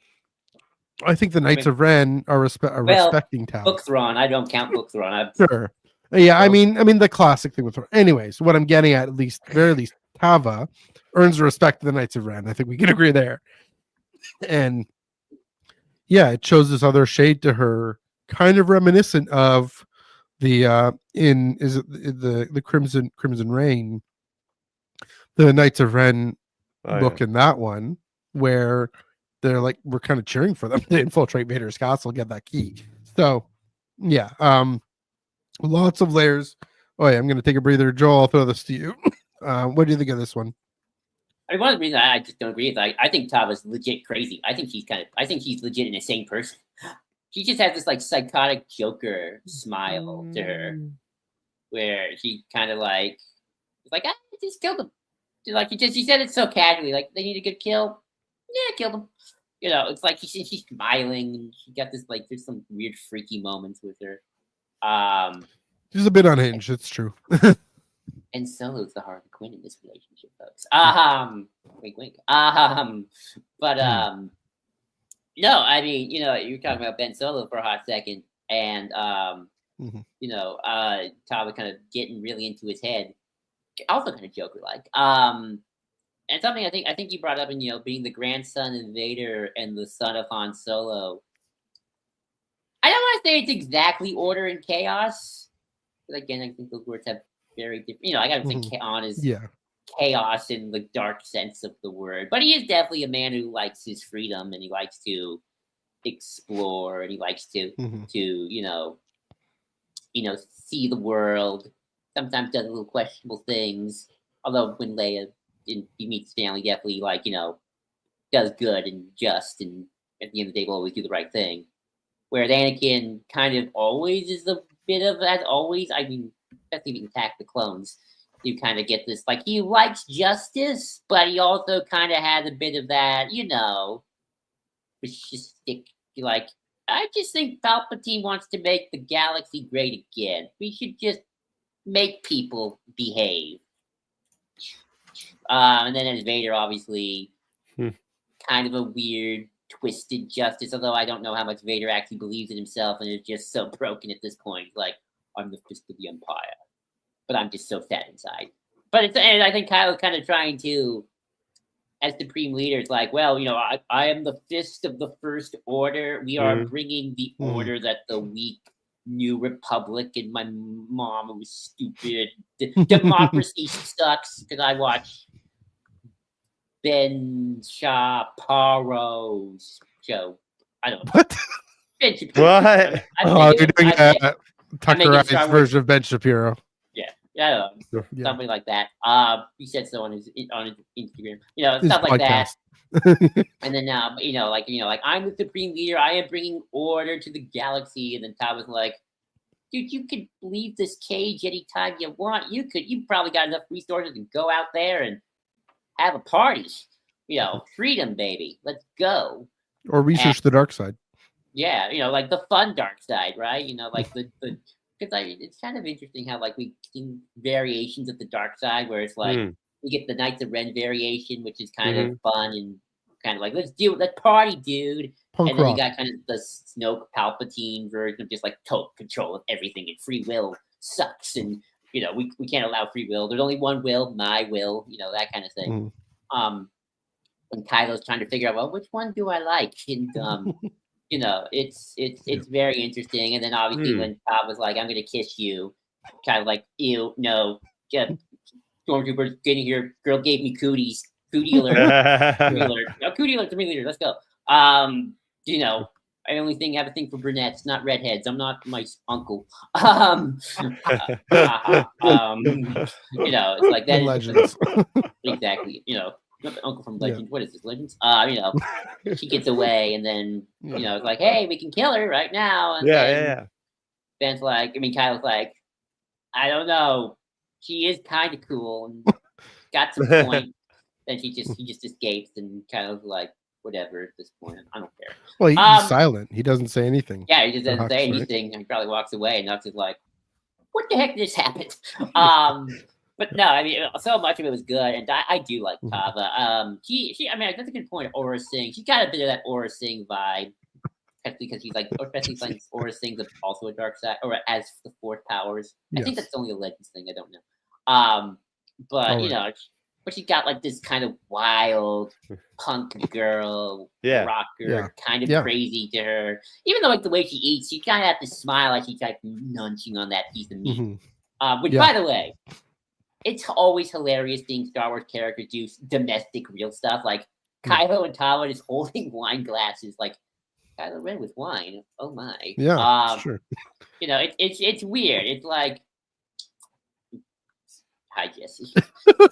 I think the Knights of Ren are respecting Tal. Book Thrawn. I don't count Book Thrawn. Sure. Yeah, I mean the classic thing with Thrawn. Anyways, what I'm getting at very least, Tava earns the respect of the Knights of Ren. I think we can agree there. And yeah, it shows this other shade to her, kind of reminiscent of the the Crimson Reign, the Knights of Ren book in that one, where they're like, we're kind of cheering for them to infiltrate Vader's castle, get that key. So yeah, lots of layers. Oh yeah, I'm gonna take a breather. Joel, I'll throw this to you. What do you think of this one? I mean, one of the reasons I just don't agree is I think Tava's legit crazy. I think she's legit an insane person. She just has this like psychotic Joker smile to her, where she kind of like, just killed him. She said it so casually, like, they need a good kill. Yeah, killed him. It's like she's smiling, and she got this like, there's some weird freaky moments with her. She's a bit unhinged. It's true. And Solo's the Harley Quinn in this relationship, folks. Wink, wink. But no, I mean, you were talking about Ben Solo for a hot second, and Tava kind of getting really into his head, also kind of Joker-like. And something I think you brought up in being the grandson of Vader and the son of Han Solo. I don't want to say it's exactly order and chaos, but again, I think those words have very different. I gotta think Han is chaos in the dark sense of the word, but he is definitely a man who likes his freedom, and he likes to explore, and he likes to see the world. Sometimes does little questionable things. Although when Leia he meets family, definitely does good and just, and at the end of the day will always do the right thing. Whereas Anakin kind of always is a bit of, as always, I mean, especially if you attack the clones, you kind of get this, like, he likes justice, but he also kind of has a bit of that, fascistic, like, I just think Palpatine wants to make the galaxy great again. We should just make people behave. And then as Vader, obviously, kind of a weird, twisted justice, although I don't know how much Vader actually believes in himself and is just so broken at this point. Like, I'm the fist of the Empire, but I'm just so sad inside. And I think Kylo's kind of trying to, as Supreme Leader, it's like, well, I am the fist of the First Order. We are bringing the order that the weak New Republic and my mom was stupid. Democracy sucks, because I watch Ben Shapiro's show. I don't know. What? Ben Shapiro. What? You're doing Tuckerized version of Ben Shapiro. Yeah, something like that. He said so on his Instagram. Stuff like that. And then like I'm the Supreme Leader. I am bringing order to the galaxy. And then Todd was like, dude, you could leave this cage anytime you want. You probably got enough resources to go out there and have a party. Freedom, baby. Let's go. Or research the dark side. Yeah, like the fun dark side, right? Like the because it's kind of interesting how like we see variations of the dark side, where it's like you get the Knights of Ren variation, which is kind of fun and kind of like, let's party, dude. Punk and then rock. You got kind of the Snoke Palpatine version of just like total control of everything, and free will sucks, and we can't allow free will. There's only one will, my will, that kind of thing. And Kylo's trying to figure out, well, which one do I like? And it's very interesting. And then obviously when Todd was like, I'm gonna kiss you, kind of like, ew, no, Stormtroopers getting here, girl gave me cooties, Cootie alert. Cootie alert. Oh, cootie alert, 3 liters. Let's go. You know, I only have a thing for brunettes, not redheads. I'm not my uncle. You know, it's like that. Legends. Exactly. You know, not the uncle from Legends. What is this, Legends? You know, she gets away, and then you know, it's like, hey, we can kill her right now. And then Ben's like, Kylo's like, I don't know. She is kind of cool and got some point. Then he just escapes and kind of like whatever at this point. I don't care. Well, he's silent. He doesn't say anything. Yeah, he just doesn't say anything. And he probably walks away, and Hux is like, "What the heck just happened?" But no, I mean, so much of it was good, and I do like Tava. She, I mean, that's a good point. Aura Singh, she's got a bit of that Aura Singh vibe, especially because she's like, especially since Aura Singh's also a dark side, or as the fourth powers. I think that's only a Legends thing. I don't know. But you know. But she got like this kind of wild punk girl rocker, kind of crazy to her. Even though like the way she eats, she kind of has to smile like she's like munching on that piece of meat. Which, by the way, it's always hilarious seeing Star Wars characters do domestic real stuff. Like Kylo and Tala just holding wine glasses, like Kylo Ren with wine. Oh my! Yeah, sure. You know, it's weird. It's like. Hi, Jesse. Where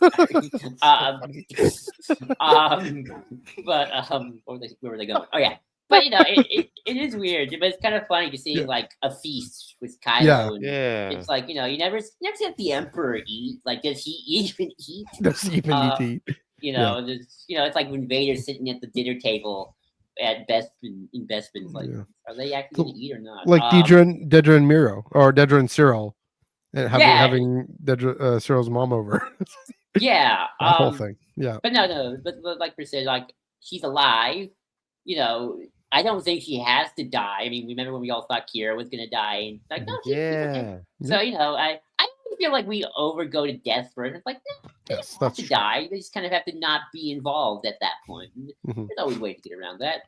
were they going? Oh yeah, but you know, it is weird, but it's kind of funny to see like a feast with Kylo. And it's like, you know, you never see the Emperor eat. Like, does he even eat? Does he even eat? You know, you know, it's like when Vader's sitting at the dinner table at Bespin in Bespin. Like, are they actually going to eat or not? Like Dedra and Miro, or Dedra and Cyril. And having Cyril's mom over. The whole thing. Yeah. But no. But like Chris said, like, she's alive. You know, I don't think she has to die. I mean, remember when we all thought Kira was going to die? And like, no, she's okay. So, you know, I feel like we overgo to death for it. It's like, no, they don't have to die. They just kind of have to not be involved at that point. There's always ways to get around that.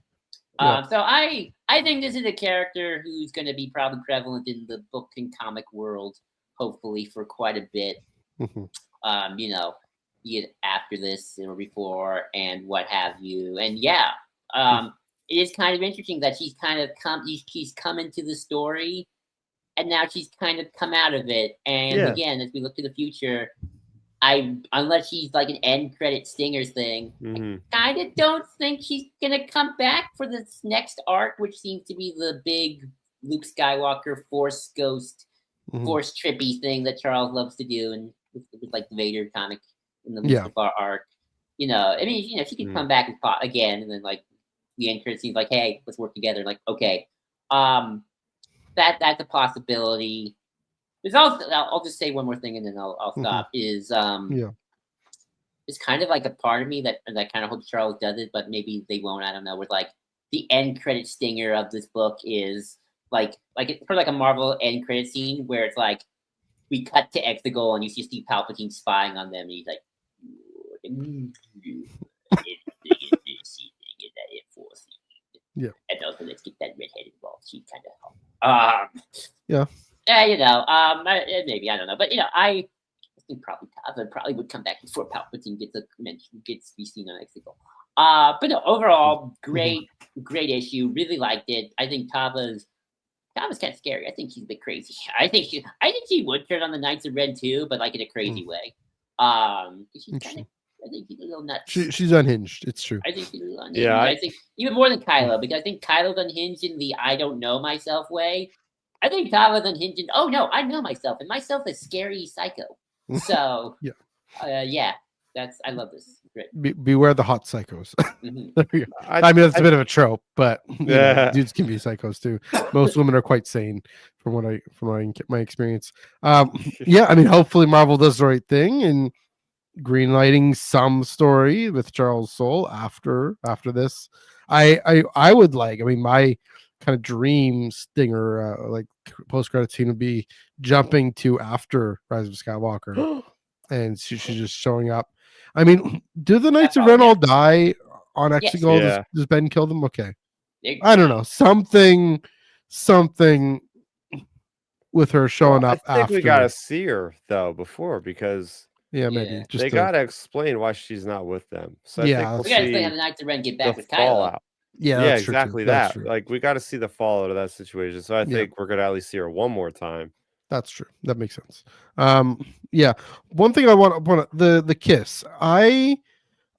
So I think this is a character who's going to be probably prevalent in the book and comic world. Hopefully for quite a bit, you know, be it after this or before and what have you. And it is kind of interesting that she's kind of she's come into the story and now she's kind of come out of it. And again, as we look to the future, unless she's like an end credit stingers thing, I kind of don't think she's gonna come back for this next arc, which seems to be the big Luke Skywalker Force Ghost. Force trippy thing that Charles loves to do, and with like the Vader comic in the Mustafar arc. You know, I mean, you know, she could come back and pop again, and then like the end credit scene's like, hey, let's work together. Like, okay, that's a possibility. There's also, I'll just say one more thing, and then I'll stop. Is it's kind of like a part of me that kind of hopes Charles does it, but maybe they won't. I don't know. With like the end credit stinger of this book is. Like it's sort of like a Marvel end credit scene where it's like we cut to Exegol and you just see Palpatine spying on them, and he's like, and also let's get that redhead involved. She kind of you know, maybe I don't know, but you know, I think probably Tava probably would come back before Palpatine gets to be seen on Exegol. But no, overall, great issue. Really liked it. I think Tava's kind of scary. I think she's a bit crazy. I think she would turn on the Knights of Ren too, but like in a crazy way. She's kind of, I think she's a little nuts. She's unhinged. It's true. I think she's a little unhinged. Yeah, I think even more than Kylo, because I think Kylo's unhinged in the I don't know myself way. I think Tava's unhinged in, oh no, I know myself, and myself is scary psycho. So I love this. Great. Beware the hot psychos. I mean, that's a bit of a trope, but you know, dudes can be psychos too. Most women are quite sane, from my experience. I mean, hopefully Marvel does the right thing and greenlighting some story with Charles Soule after this. I would like. I mean, my kind of dream stinger, like post credit scene, would be jumping to after Rise of Skywalker, and she's just showing up. I mean, do the Knights of Ren all die on Exegol? Yes. Does Ben kill them? Okay. I don't know. Something with her showing up I think after. we got to see her, though, before, because Yeah, maybe. Just they gotta explain why she's not with them. So I think Yeah, we'll We gotta see see how the Knights of Ren get the back with Kylo. fallout. yeah, Yeah, that's true, too. exactly That's that. true. Like we got to see the fallout of that situation. So I Yeah. think we're gonna at least see her one more time. That's true. That makes sense. Yeah. One thing I want the kiss. I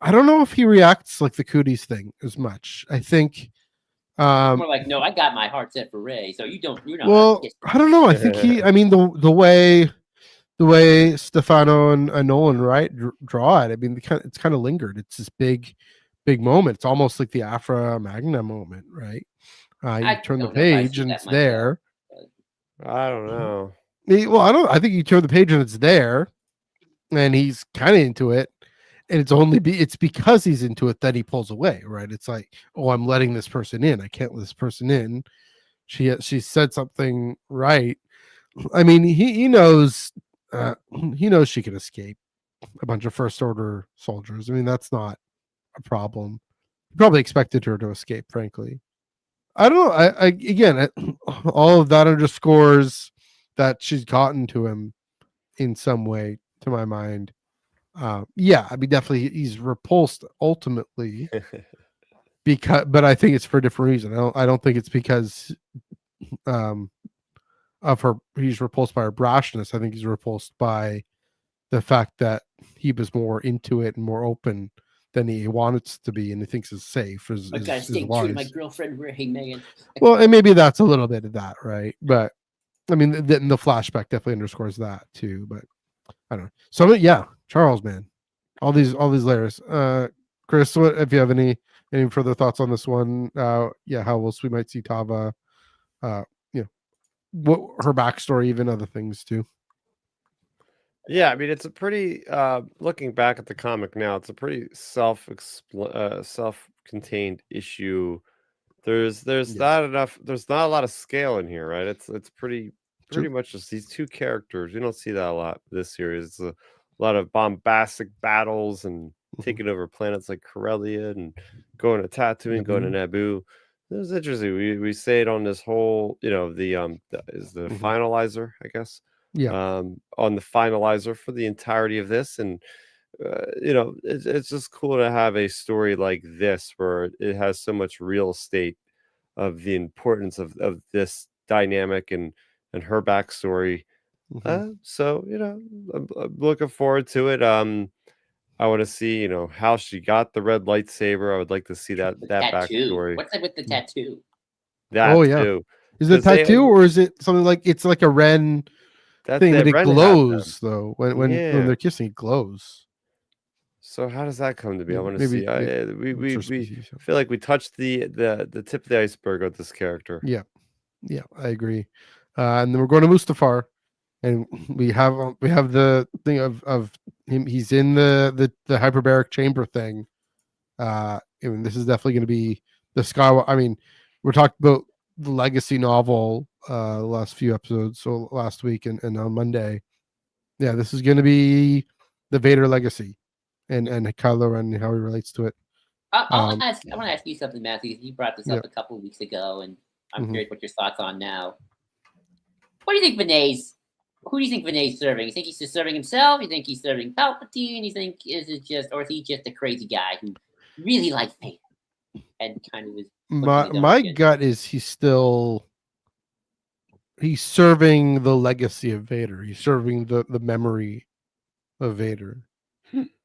don't know if he reacts like the cooties thing as much. I think More like, no, I got my heart set for Rey, so you're not. well, I don't know. I think I mean the way Stefano and Nolan draw it. I mean, it's kind of lingered. It's this big moment. It's almost like the Afra Magna moment, right? You turn the page and it's there. I don't know. Well, I think you turn the page and it's there, and he's kind of into it, and it's because he's into it that he pulls away, right? It's like, oh, I'm letting this person in. I can't let this person in. She said something right. I mean, he knows she can escape a bunch of First Order soldiers. I mean, that's not a problem. He probably expected her to escape, frankly. I don't know. I again, all of that underscores that she's gotten to him in some way, to my mind. Yeah, I mean, definitely he's repulsed ultimately but I think it's for a different reason. I don't think it's because of her. He's repulsed by her brashness. I think he's repulsed by the fact that he was more into it and more open than he wanted to be, and he thinks is safe. I gotta stay true to my girlfriend, Rey, Megan. Well, and maybe that's a little bit of that, right? But I mean, the flashback definitely underscores that too. But I don't know. So yeah, Charles, man, all these layers. Chris, what if you have any further thoughts on this one? Yeah, how else we might see Tava? What her backstory, even other things too. Yeah, I mean, it's a pretty looking back at the comic now, it's a pretty self-contained issue. There's not a lot of scale in here, right? It's pretty much just these two characters. You don't see that a lot this series. It's a lot of bombastic battles and taking over planets like Corellia and going to Tatooine, going to Naboo. It was interesting. We stayed on this whole, the finalizer, I guess. Yeah. On the finalizer for the entirety of this, and it's just cool to have a story like this where it has so much real estate of the importance of this dynamic and her backstory. So I'm looking forward to it. I want to see how she got the red lightsaber. I would like to see that backstory. What's up with the tattoo? Too. Is it a tattoo or is it something like it's like a Ren thing that it glows though when they're kissing? It glows. So how does that come to be? I want to see. We feel like we touched the tip of the iceberg with this character. Yeah, I agree. And then we're going to Mustafar, and we have the thing of him. He's in the hyperbaric chamber thing. I mean, this is definitely going to be the Skywalker. I mean, we're talking about the legacy novel the last few episodes, so last week and on Monday. Yeah, this is going to be the Vader legacy and Kylo Ren and how he relates to it. I want to ask you something, Matthew. You brought this up a couple of weeks ago, and I'm curious what your thoughts on now. What do you think who do you think Vinay's serving? You think he's just serving himself? You think he's serving Palpatine? You think is he just a crazy guy who really likes Vader and kind of was my gut is he's serving the legacy of Vader. He's serving the memory of Vader.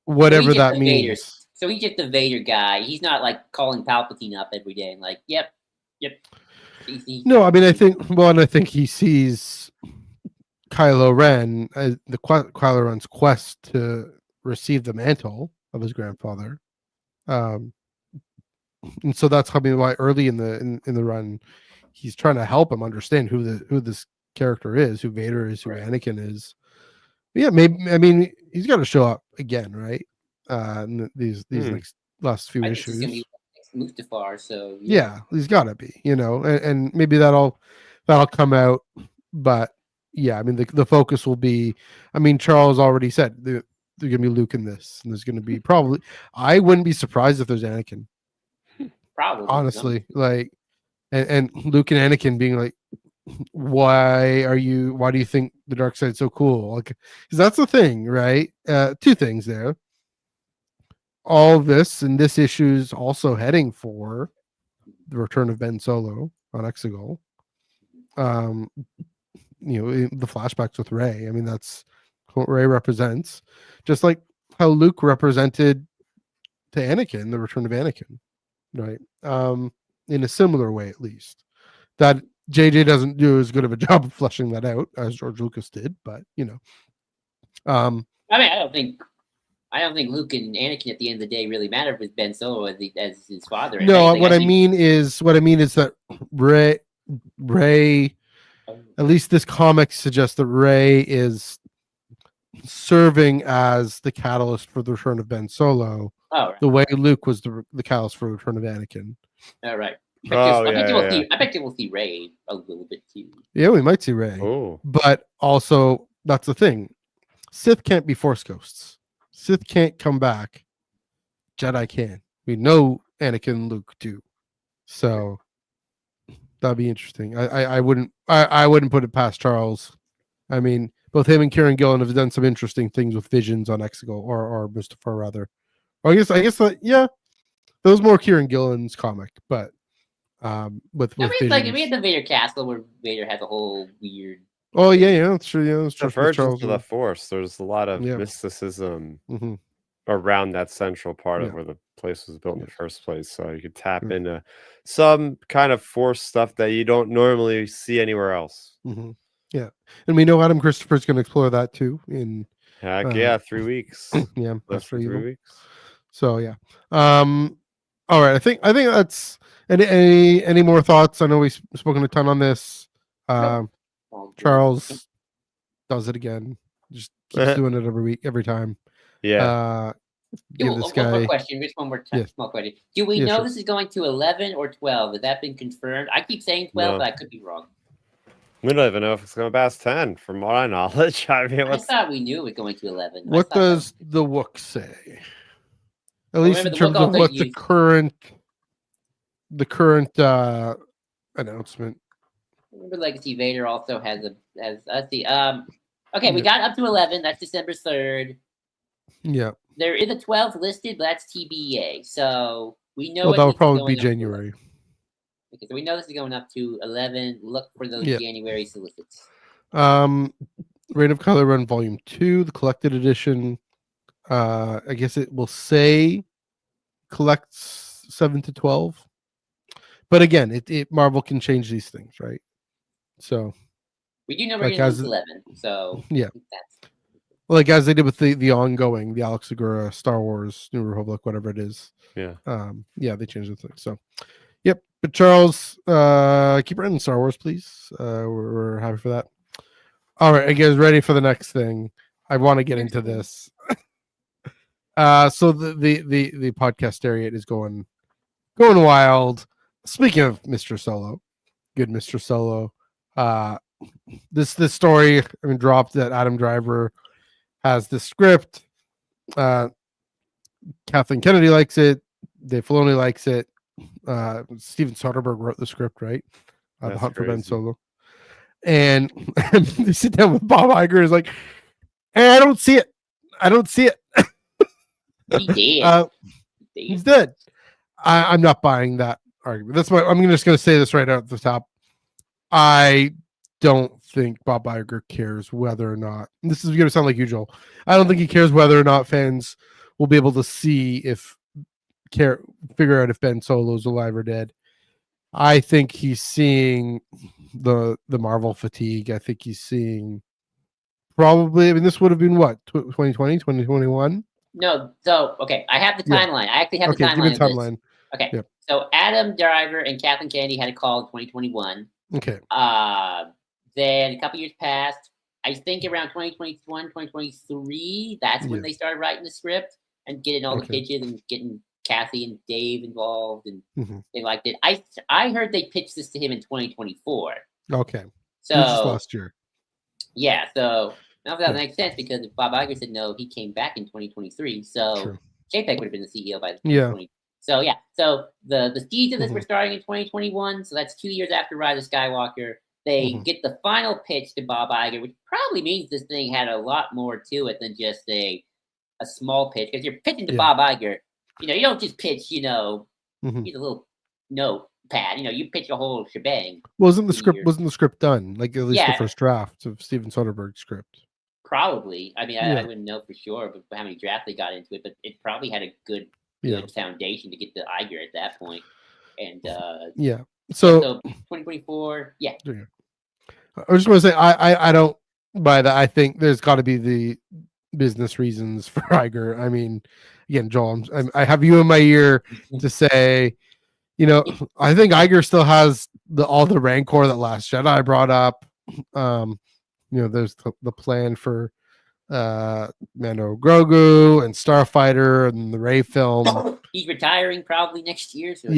Whatever that means. So he's just the Vader guy. He's not like calling Palpatine up every day and like, yep. No, I mean, I think he sees Kylo Ren as Kylo Ren's quest to receive the mantle of his grandfather. And so that's probably why early in the run, he's trying to help him understand who this character is, who Vader is, who Anakin is. But yeah, maybe. I mean, he's got to show up again, right? In these last few issues. Mustafar, so yeah, he's got to be, and maybe that'll come out. But yeah, I mean, the focus will be. I mean, Charles already said there's gonna be Luke in this, and there's gonna be probably. I wouldn't be surprised if there's Anakin. Probably, honestly, like, and Luke and Anakin being like why do you think the dark side's so cool? Like, because that's the thing, right? Two things there. All this and this issue's also heading for the return of Ben Solo on Exegol. The flashbacks with Rey. I mean, that's what Rey represents, just like how Luke represented to Anakin the return of Anakin, right? In a similar way, at least. That JJ doesn't do as good of a job of fleshing that out as George Lucas did, but I mean, I don't think Luke and Anakin at the end of the day really matter with Ben Solo as his father. No, what I mean is that Rey, at least this comic suggests that Rey is serving as the catalyst for the return of Ben Solo. Oh, right. The way Luke was the catalyst for the return of Anakin. All right. I bet you will see Rey a little bit too. Yeah, we might see Rey. Oh. But also, that's the thing. Sith can't be Force ghosts. Sith can't come back. Jedi can. We know Anakin and Luke do. So that'd be interesting. I wouldn't put it past Charles. I mean, both him and Kieran Gillen have done some interesting things with Visions on Exegol or Mustafar rather. Or I guess yeah. That was more Kieran Gillen's comic, but with Visions. Like we had the Vader Castle where Vader had the whole weird. Oh yeah, that's true. Yeah, that's true. Divergence of the Force. There's a lot of mysticism around that central part of where the place was built in the first place. So you could tap into some kind of Force stuff that you don't normally see anywhere else. Mm-hmm. Yeah, and we know Adam Christopher's going to explore that too. In 3 weeks. Yeah, less than 3 weeks. So yeah. All right. I think that's any more thoughts? I know we've spoken a ton on this. Charles does it again. Just keeps doing it every week, every time. Yeah. Give this guy. One more question. Just one more time. Yes. Small question. Do we know this is going to 11 or 12? Has that been confirmed? I keep saying 12, but I could be wrong. We don't even know if it's going to pass 10, from my knowledge. I mean, I thought we knew it was going to 11. What does the Wook say? At least in terms of what the current announcement. Remember, Legacy Vader also has let's see. Okay, we got up to 11. That's December 3rd. Yeah. There is a 12 listed, but that's TBA. So we know. Well, that'll probably be January. Okay, so we know this is going up to 11. Look for those January solicits. Reign of Kylo Ren Volume 2, the collected edition. I guess it will say collects 7 to 12. But again, it Marvel can change these things, right? So we do know we're going to 11. So yeah. Like as they did with the ongoing, the Alex Segura Star Wars New Republic, whatever it is. Yeah. They changed the thing. So yep. But Charles, keep writing Star Wars, please. We're happy for that. All right, are you guys ready for the next thing? I want to get into this. So the podcast area is going wild. Speaking of Mr. Solo, good Mr. Solo. This story dropped that Adam Driver has the script. Kathleen Kennedy likes it. Dave Filoni likes it. Steven Soderbergh wrote the script, right? The Hunt for Ben Solo. And they sit down with Bob Iger. Is like, hey, I don't see it. He did. He's dead. I'm not buying that argument. That's why I'm just going to say this right out at the top. I don't think Bob Iger cares whether or not this is going to sound like you, Joel. I don't think he cares whether or not fans will be able to figure out if Ben Solo's alive or dead. I think he's seeing the Marvel fatigue. I think he's seeing probably. This would have been what 2020, 2021. No, so okay, I have the timeline. I actually have the timeline. Give me the timeline. Okay, yep. So Adam Driver and Kathleen Kennedy had a call in 2021. Okay. Then a couple years passed. I think around 2021, 2023, that's when they started writing the script and getting all the pitches and getting Kathy and Dave involved, and they liked it. I heard they pitched this to him in 2024. Okay. So just last year. Yeah. So now that makes sense because if Bob Iger said no, he came back in 2023. So JPEG would have been the CEO by 2020. So yeah. So the seeds of this were starting in 2021. So that's 2 years after Rise of Skywalker. They get the final pitch to Bob Iger, which probably means this thing had a lot more to it than just a small pitch. Because you're pitching to Bob Iger, you don't just pitch, he's a little notepad. You pitch a whole shebang. Wasn't the script done? Like at least the first draft of Steven Soderbergh's script. Probably. I mean, I wouldn't know for sure, but how many drafts they got into it. But it probably had a good foundation to get the Iger at that point. And so 2024, I just want to say I don't buy that. I think there's got to be the business reasons for Iger. I mean, again, Joel, I have you in my ear to say, I think Iger still has all the rancor that Last Jedi brought up. There's the plan for Mando Grogu and Starfighter and the Rey film. He's retiring probably next year. So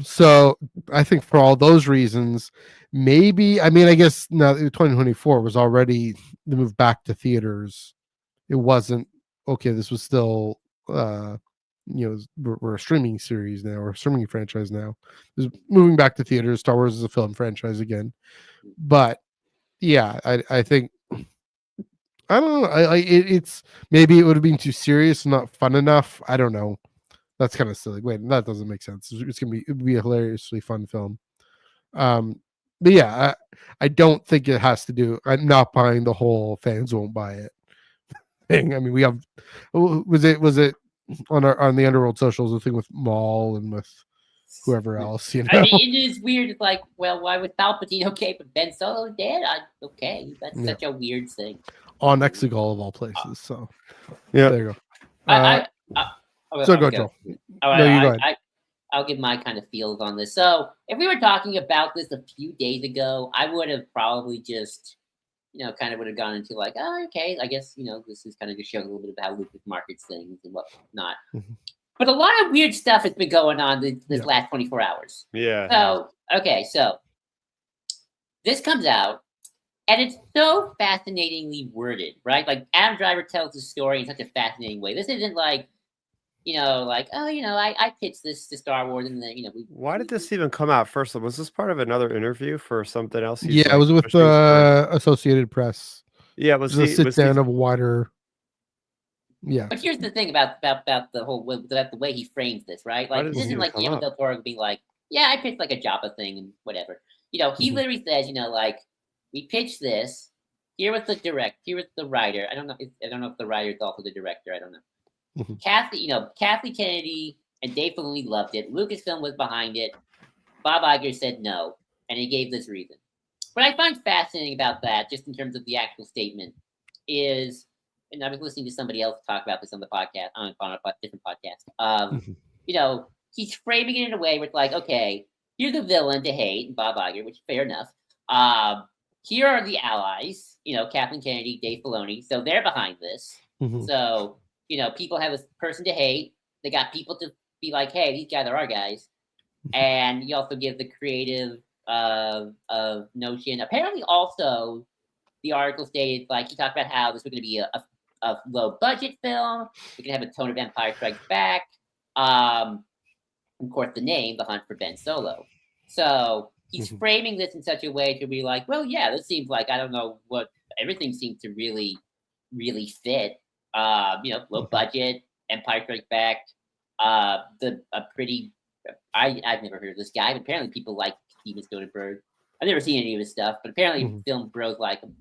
so I think for all those reasons, maybe, I guess now 2024 was already the move back to theaters. It wasn't, okay, this was still, we're a streaming series now, or a streaming franchise now. It's moving back to theaters. Star Wars is a film franchise again. But yeah, I think, I don't know. It's maybe it would have been too serious and not fun enough. I don't know. That's kind of silly. Wait, that doesn't make sense. It would be a hilariously fun film. But yeah, I don't think it has to do. I'm not buying the whole fans won't buy it thing. I mean, we have. Was it on the Underworld socials? The thing with Maul and with whoever else. I mean, it is weird. It's like, well, why was Palpatine okay, but Ben Solo dead? Okay, that's such a weird thing. On Exegol of all places. So yeah, there you go. So go, Joel. I'll give my kind of feels on this. So if we were talking about this a few days ago, I would have probably just, kind of would have gone into like, oh, okay, I guess, this is kind of just showing a little bit of how Lucas markets things and whatnot. But a lot of weird stuff has been going on this last 24 hours. Yeah. So, okay, so this comes out, and it's so fascinatingly worded, right? Like, Adam Driver tells the story in such a fascinating way. This isn't like, I pitched this to Star Wars, and then, Why did this even come out first? Was this part of another interview for something else? It was with Associated Press. Yeah, it was a sit-down of a wider... Yeah. But here's the thing about the whole the way he frames this, right? Like, this isn't like Guillermo del Toro being like, yeah, I pitched like a Jabba thing and whatever. He literally says, like, we pitched this. Here was the writer. I don't know if the writer is also the director. I don't know. Kathleen Kennedy and Dave Filoni loved it. Lucasfilm was behind it. Bob Iger said no, and he gave this reason. What I find fascinating about that, just in terms of the actual statement, is, and I was listening to somebody else talk about this on the podcast, on a different podcast. He's framing it in a way where it's like, okay, here's a villain to hate, Bob Iger, which is fair enough. Here are the allies, Kathleen Kennedy, Dave Filoni, so they're behind this. So, people have a person to hate. They got people to be like, hey, these guys are our guys. And you also give the creative notion. Apparently, also, the article stated, like, he talked about how this was going to be a low-budget film. We can have a tone of Empire Strikes Back. Of course, the name, The Hunt for Ben Solo. So he's framing this in such a way to be like, well, yeah, this seems like, I don't know what, everything seems to really, really fit. Low budget, Empire Strikes Back, I've never heard of this guy, but apparently people like Steven Soderbergh. I've never seen any of his stuff, but apparently film bros like him.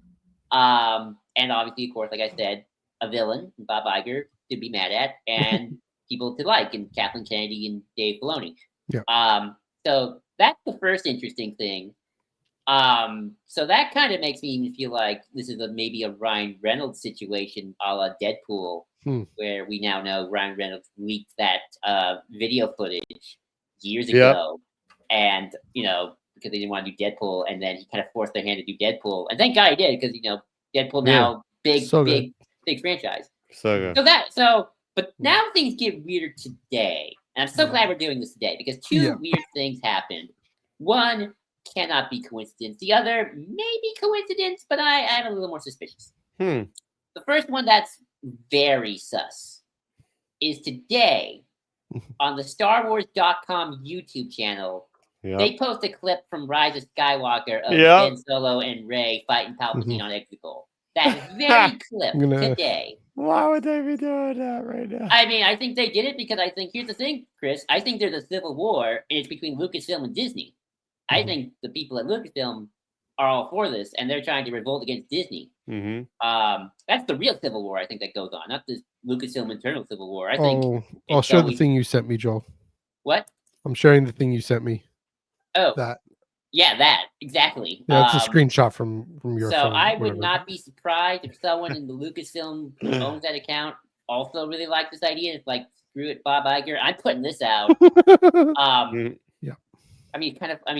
And obviously, of course, like I said, a villain, Bob Iger, to be mad at, and people to like, and Kathleen Kennedy and Dave Filoni. Yeah. So that's the first interesting thing. So that kind of makes me even feel like this is maybe a Ryan Reynolds situation, a la Deadpool, where we now know Ryan Reynolds leaked that video footage years ago, and because they didn't want to do Deadpool, and then he kind of forced their hand to do Deadpool, and thank God he did, because Deadpool now big franchise. But now things get weirder today, and I'm so glad we're doing this today, because two weird things happened. One cannot be coincidence. The other may be coincidence, but I am a little more suspicious. The first one that's very sus is today on the StarWars.com YouTube channel. They post a clip from Rise of Skywalker of Yep. Ben Solo and Rey fighting Palpatine Mhm. on Exegol. That very clip today. Why would they be doing that right now? I mean, I think they did it because I think here's the thing, Chris. I think there's a civil war, and it's between Lucasfilm and Disney. I think the people at Lucasfilm are all for this, and they're trying to revolt against Disney. That's the real civil war I think that goes on, not this Lucasfilm internal civil war. I think. I'll share the thing you sent me, Joel. What? I'm sharing the thing you sent me. Oh, that. Yeah, that exactly. Yeah, it's a screenshot from your phone. So I would not be surprised if someone in the Lucasfilm owns that account also really liked this idea. It's like, screw it, Bob Iger. I'm putting this out. Yeah. I mean,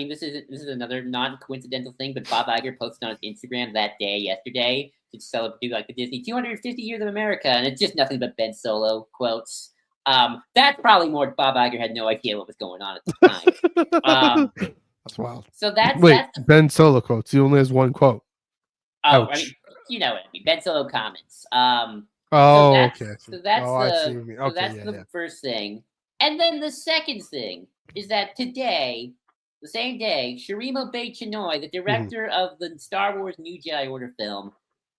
this is another non-coincidental thing, but Bob Iger posted on his Instagram yesterday, to celebrate like the Disney 250 years of America, and it's just nothing but Ben Solo quotes. That's probably more. Bob Iger had no idea what was going on at the time. That's wild. So that's Ben Solo quotes. He only has one quote. Oh, I mean, you know what I mean. Ben Solo comments. Okay. So that's the first thing. And then the second thing is that today, the same day, Sharima Bay-Chinoy, the director of the Star Wars New Jedi Order film,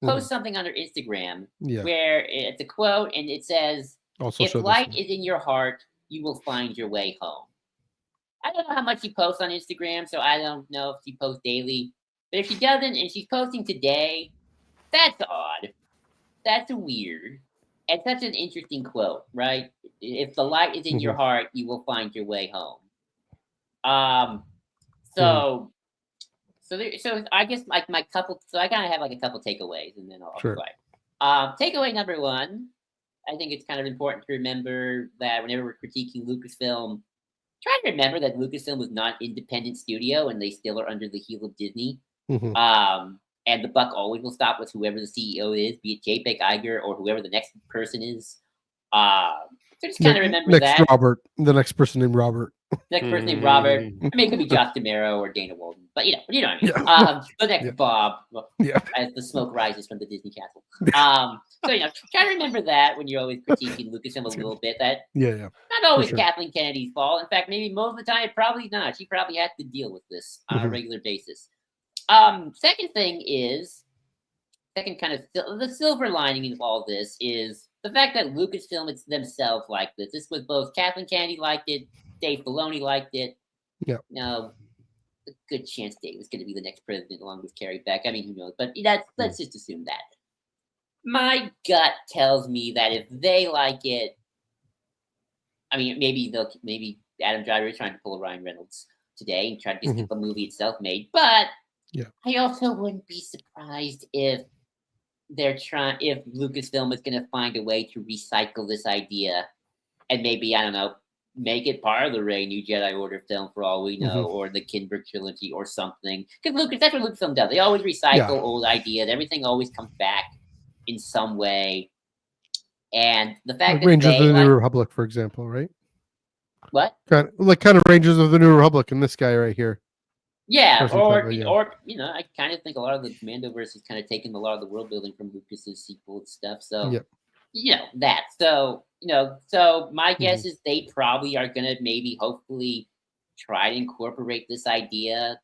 posts something on her Instagram where it's a quote and it says, "If light is in your heart, you will find your way home." I don't know how much she posts on Instagram, so I don't know if she posts daily. But if she doesn't and she's posting today, that's odd. That's weird. And such an interesting quote, right? If the light is in your heart, you will find your way home. So I guess like my couple. So I kind of have like a couple takeaways, and then I'll reply. Takeaway number one, I think it's kind of important to remember that whenever we're critiquing Lucasfilm, try to remember that Lucasfilm was not an independent studio, and they still are under the heel of Disney. And the buck always will stop with whoever the CEO is, be it JPEG Iger or whoever the next person is. So just kind of remember that. Robert, the next person named Robert. Next person named Robert. I mean, it could be Josh D'Amaro or Dana Walden, but you know what I mean. The next Bob, as the smoke rises from the Disney castle. So try to remember that when you're always critiquing Lucasfilm a little bit. That not always Kathleen Kennedy's fault. In fact, maybe most of the time, probably not. She probably had to deal with this on a regular basis. Second thing is, kind of the silver lining of all this is the fact that Lucasfilm themselves liked this. This was both Kathleen Kennedy liked it, Dave Filoni liked it. Yeah. Now, a good chance Dave was going to be the next president along with Carrie Beck. I mean, who knows? But let's just assume that. My gut tells me that if they like it, I mean, maybe Adam Driver is trying to pull a Ryan Reynolds today and try to just get the movie itself made, but. Yeah. I also wouldn't be surprised if if Lucasfilm is going to find a way to recycle this idea and maybe, I don't know, make it part of the Rey New Jedi Order film for all we know, or the Kinberg trilogy or something. Because that's what Lucasfilm does. They always recycle old ideas. Everything always comes back in some way. And the fact that Rangers of the New Republic, for example, right? What? Kind of Rangers of the New Republic in this guy right here. Yeah, or I kind of think a lot of the Mandoverse is kind of taking a lot of the world building from Lucas's sequel and stuff. So, that. So, so my guess is they probably are going to hopefully try to incorporate this idea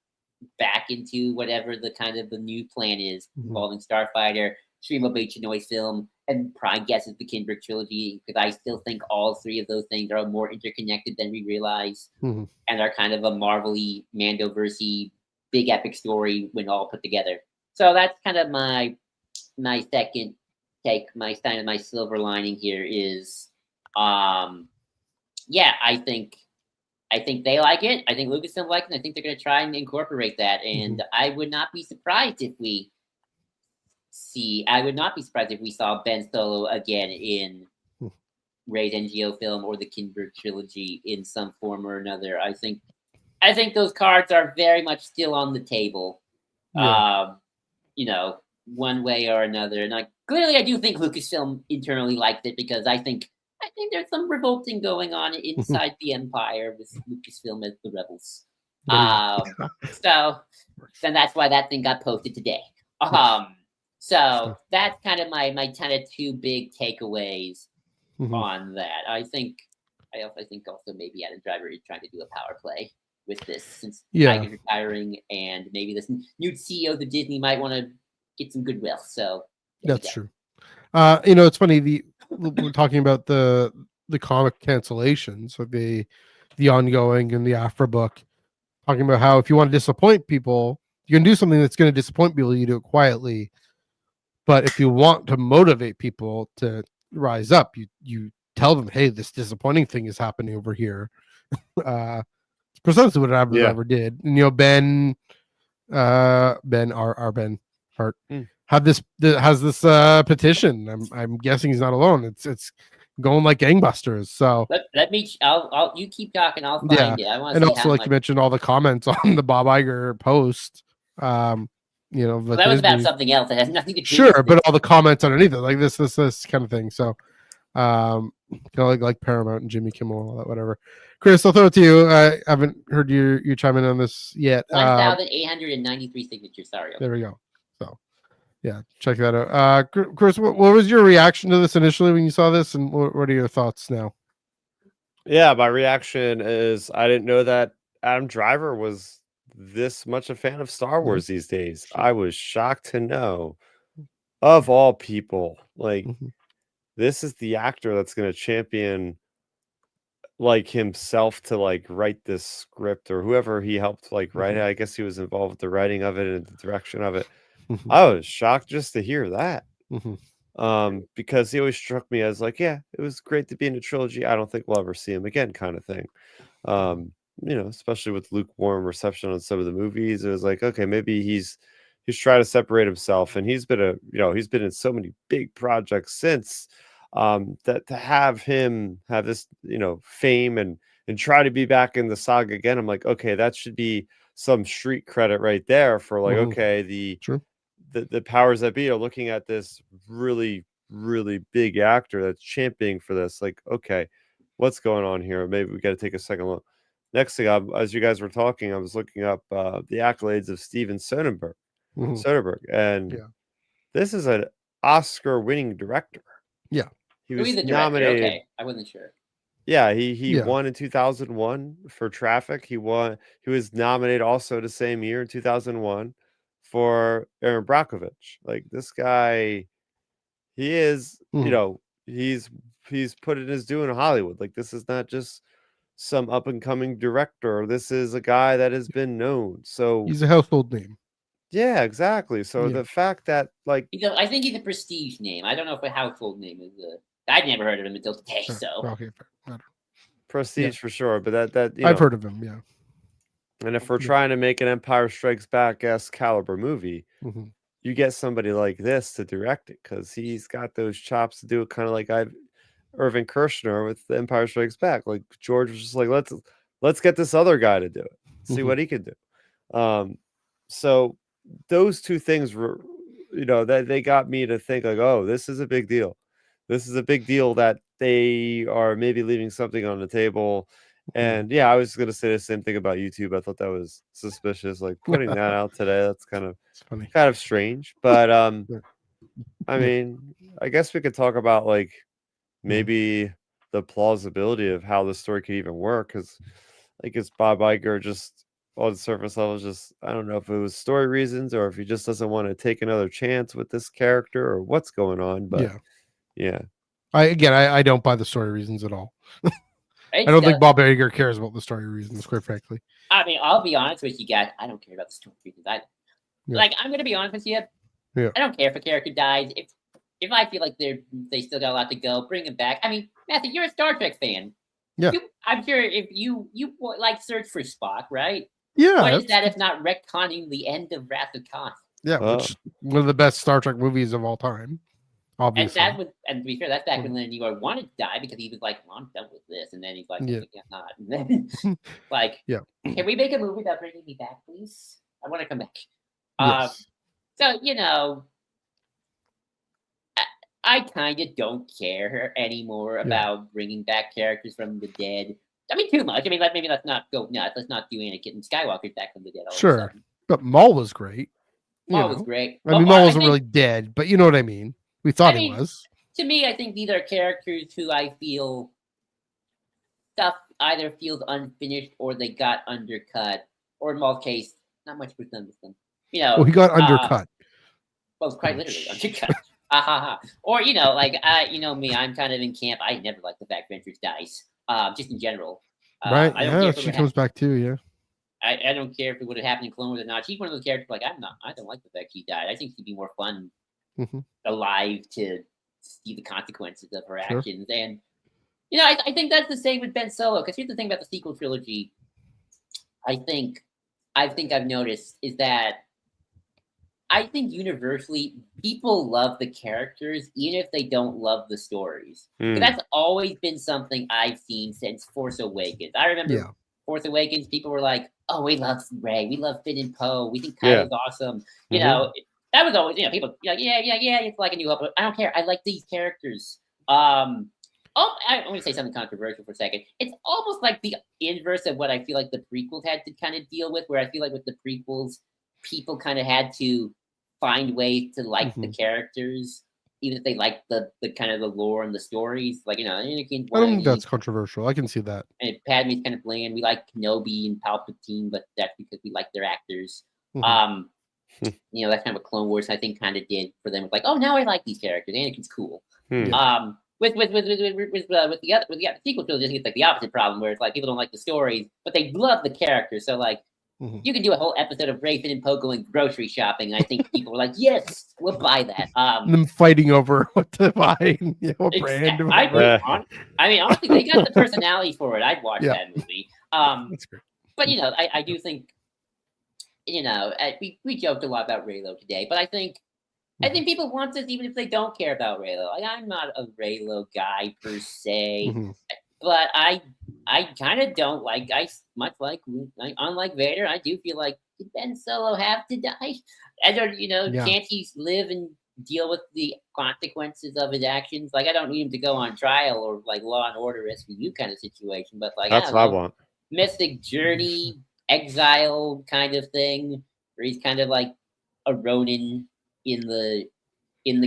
back into whatever the kind of the new plan is involving Starfighter, Sharima Bay-Chinoy's film, and probably guess is the Kinberg trilogy, because I still think all three of those things are more interconnected than we realize, and are kind of a Marvel-y, Mandoverse-y, big epic story when all put together. So that's kind of my second take. My silver lining here is, I think they like it. I think Lucasfilm likes it. I think they're going to try and incorporate that, and I would not be surprised if we saw Ben Solo again in Rey's NGO film or the Kinberg trilogy in some form or another. I think those cards are very much still on the table. One way or another. And clearly I do think Lucasfilm internally liked it, because I think there's some revolting going on inside the Empire with Lucasfilm as the rebels. So then that's why that thing got posted today. So that's kind of my kind of two big takeaways on that. I think also maybe Adam Driver is trying to do a power play with this, since Yeah. Iger's retiring, and maybe this new CEO of Disney might want to get some goodwill. So that's true. It's funny. We're talking about the comic cancellations of the ongoing and the Afro book, talking about how if you want to disappoint people, you can do something that's going to disappoint people. You do it quietly, but if you want to motivate people to rise up, you tell them, hey, this disappointing thing is happening over here. It's precisely what I ever did. And Ben, our Ben Hart, has this petition. I'm guessing he's not alone. It's going like gangbusters. So let me. I'll you keep talking. I'll find it. I want to and see also how like much. you mentioned, all the comments on the Bob Iger post. Well, that was about something else. That has nothing to do. Sure, with but all the comments underneath it, like this kind of thing. So, like Paramount and Jimmy Kimmel, all that, whatever. Chris, I'll throw it to you. I haven't heard you chime in on this yet. 1,893 signatures. Sorry. There we go. So, yeah, check that out. Chris, what was your reaction to this initially when you saw this, and what are your thoughts now? Yeah, my reaction is I didn't know that Adam Driver was this much a fan of Star Wars these days. I was shocked to know, of all people, like this is the actor that's going to champion like himself to like write this script, or whoever he helped like write it. I guess he was involved with the writing of it and the direction of it. I was shocked just to hear that. Because he always struck me as like, yeah, it was great to be in a trilogy. I don't think we'll ever see him again, kind of thing. Especially with lukewarm reception on some of the movies, it was like, okay, maybe he's trying to separate himself, and he's been he's been in so many big projects since, that to have him have this fame and try to be back in the saga again, I'm like, okay, that should be some street credit right there for like, okay, the powers that be are looking at this really, really big actor that's championing for this. Like, okay, what's going on here? Maybe we got to take a second look. Next thing, as you guys were talking, I was looking up the accolades of Steven Soderbergh. And this is an Oscar-winning director. Yeah, he was nominated. Okay, I wasn't sure. Yeah, he won in 2001 for Traffic. He was nominated also the same year in 2001 for Aaron Brockovich. Like, this guy, he is, he's put in his due in Hollywood. Like, this is not just some up and coming director. This is a guy that has been known. So he's a household name. Yeah, exactly. So the fact that like, I think he's a prestige name. I don't know if a household name is I'd never heard of him until today. So okay, prestige for sure. But that I've heard of him. Yeah. And if we're trying to make an Empire Strikes Back-esque caliber movie, you get somebody like this to direct it, because he's got those chops to do it, kind of like Irving Kershner with The Empire Strikes Back. Like, George was just like, let's get this other guy to do it, see what he can do. So those two things were, that they got me to think like, oh, this is a big deal. This is a big deal that they are maybe leaving something on the table. And yeah, I was going to say the same thing about YouTube. I thought that was suspicious, like putting that out today. That's kind of strange. But I mean, I guess we could talk about like maybe the plausibility of how the story could even work, because like, it's Bob Iger just on the surface level, just, I don't know if it was story reasons or if he just doesn't want to take another chance with this character or what's going on. But yeah. I don't buy the story reasons at all. I don't think Bob Iger cares about the story reasons, quite frankly. I mean, I'll be honest with you guys. I don't care about the story reasons. I'm going to be honest with you. Yeah. I don't care if a character dies. If I feel like they still got a lot to go, bring him back. I mean, Matthew, you're a Star Trek fan. Yeah. I'm sure if you like Search for Spock, right? Yeah. What is that if not retconning the end of Wrath of Khan? Yeah, which one of the best Star Trek movies of all time. Obviously. And to be fair, that's back when Leonard Nimoy wanted to die, because he was like, well, I'm done with this. And then he's like, I can't not. And then, like, can we make a movie about bringing me back, please? I want to come back. Yes. So, I kind of don't care anymore about bringing back characters from the dead. I mean, too much. I mean, maybe let's not go nuts. Let's not do Anakin and Skywalker back from the dead. Sure. But Maul was great. Maul was great. I mean, Maul wasn't really dead, but you know what I mean. We thought he was. To me, I think these are characters who I feel stuff either feels unfinished or they got undercut, or in Maul's case, not much was done with them. You know, Well, he got undercut. Well, quite literally undercut. Or like you know me, I'm kind of in camp. I never like the fact Ventress dies. Just in general. Right? I don't care if she comes back too. Yeah. I don't care if it would have happened in Clone Wars or not. She's one of those characters like I don't like the fact she died. I think she'd be more fun alive to see the consequences of her actions. And I think that's the same with Ben Solo. Because here's the thing about the sequel trilogy. I think I've noticed is that I think universally people love the characters even if they don't love the stories. That's always been something I've seen since Force Awakens. I remember Force Awakens, people were like, "Oh, we love Rey, we love Finn and Poe, we think Kylo's awesome." You know, that was always people like, yeah, it's like a New Hope. But I don't care. I like these characters. I'm going to say something controversial for a second. It's almost like the inverse of what I feel like the prequels had to kind of deal with, where I feel like with the prequels, people kind of had to find ways to like the characters, even if they like the kind of the lore and the stories. Like, Anakin, I don't think that's controversial. I can see that. And Padme's kind of bland. We like Kenobi and Palpatine, but that's because we like their actors. That's kind of a Clone Wars, I think, kind of did for them. It's like, oh, now I like these characters. Anakin's cool. With the sequel trilogy, I think it's like the opposite problem, where it's like people don't like the stories, but they love the characters. So like, you could do a whole episode of Rey, Finn, and Poe going grocery shopping. And I think people were like, yes, we'll buy that. Them fighting over what to buy, what brand. I mean, honestly, they got the personality for it. I'd watch that movie. That's great. But I do think, we joked a lot about Reylo today, but I think people want this even if they don't care about Reylo. Like, I'm not a Reylo guy per se, but I kind of don't like. Unlike Vader, I do feel like did Ben Solo have to die? Can't he live and deal with the consequences of his actions? Like, I don't need him to go on trial or like Law and Order SVU kind of situation, but like that's what I want. Mystic journey, exile kind of thing, where he's kind of like a Ronin in the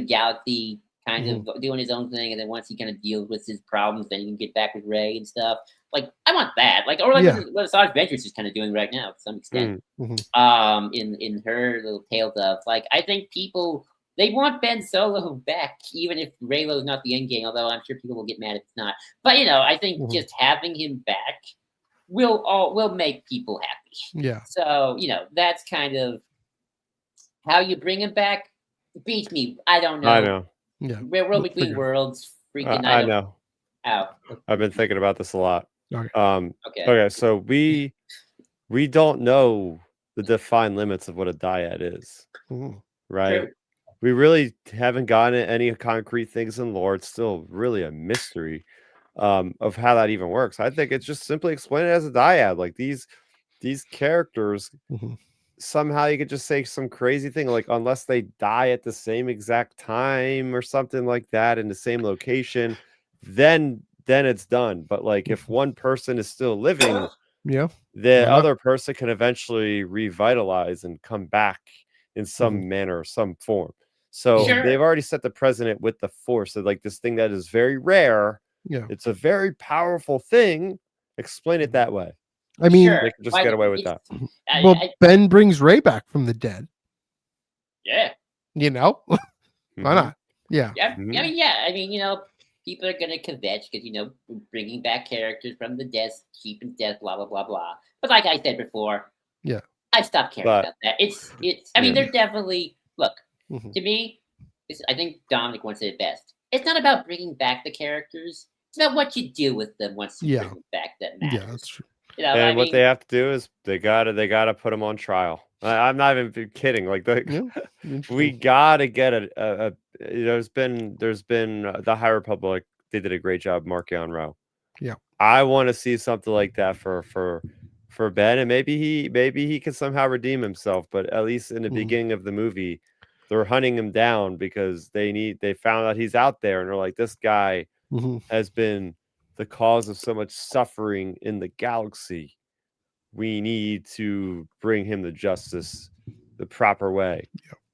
galaxy, kind of doing his own thing, and then once he kind of deals with his problems, then he can get back with Rey and stuff. Like, I want that. Like, or like what Asajj Ventress is kind of doing right now to some extent. In her little tales of like, I think people they want Ben Solo back, even if Reylo's not the end game. Although I'm sure people will get mad if it's not. But I think just having him back will make people happy. Yeah. So that's kind of how you bring him back. Beats me. I don't know. I know. Yeah. We're World Between Worlds. Freaking. I know. Ow. I've been thinking about this a lot. Okay. Okay. So we don't know the defined limits of what a dyad is, right? True. We really haven't gotten any concrete things in lore. It's still really a mystery of how that even works. I think it's just simply explained as a dyad. Like these characters. Somehow you could just say some crazy thing like unless they die at the same exact time or something like that in the same location, then it's done. But like if one person is still living, the other person can eventually revitalize and come back in some manner or some form. So they've already set the precedent with the Force. So like this thing that is very rare. It's a very powerful thing. Explain it that way. I mean, they can just get away with that. Ben brings Rey back from the dead. Yeah. Why not? Yeah. I mean, people are gonna kvetch because bringing back characters from the dead, keeping death, blah blah blah blah. But like I said before, I've stopped caring about that. It's. I mean, they're definitely look to me. I think Dominic once said it best. It's not about bringing back the characters. It's about what you do with them once you bring them back that matters. Yeah, that's true. What they have to do is they gotta put them on trial. I'm not even kidding. Like we gotta get there's been the High Republic. They did a great job marking on Row. Yeah, I want to see something like that for Ben, and maybe he can somehow redeem himself. But at least in the beginning of the movie, they're hunting him down because they found out he's out there, and they're like, this guy has been the cause of so much suffering in the galaxy. We need to bring him to justice the proper way.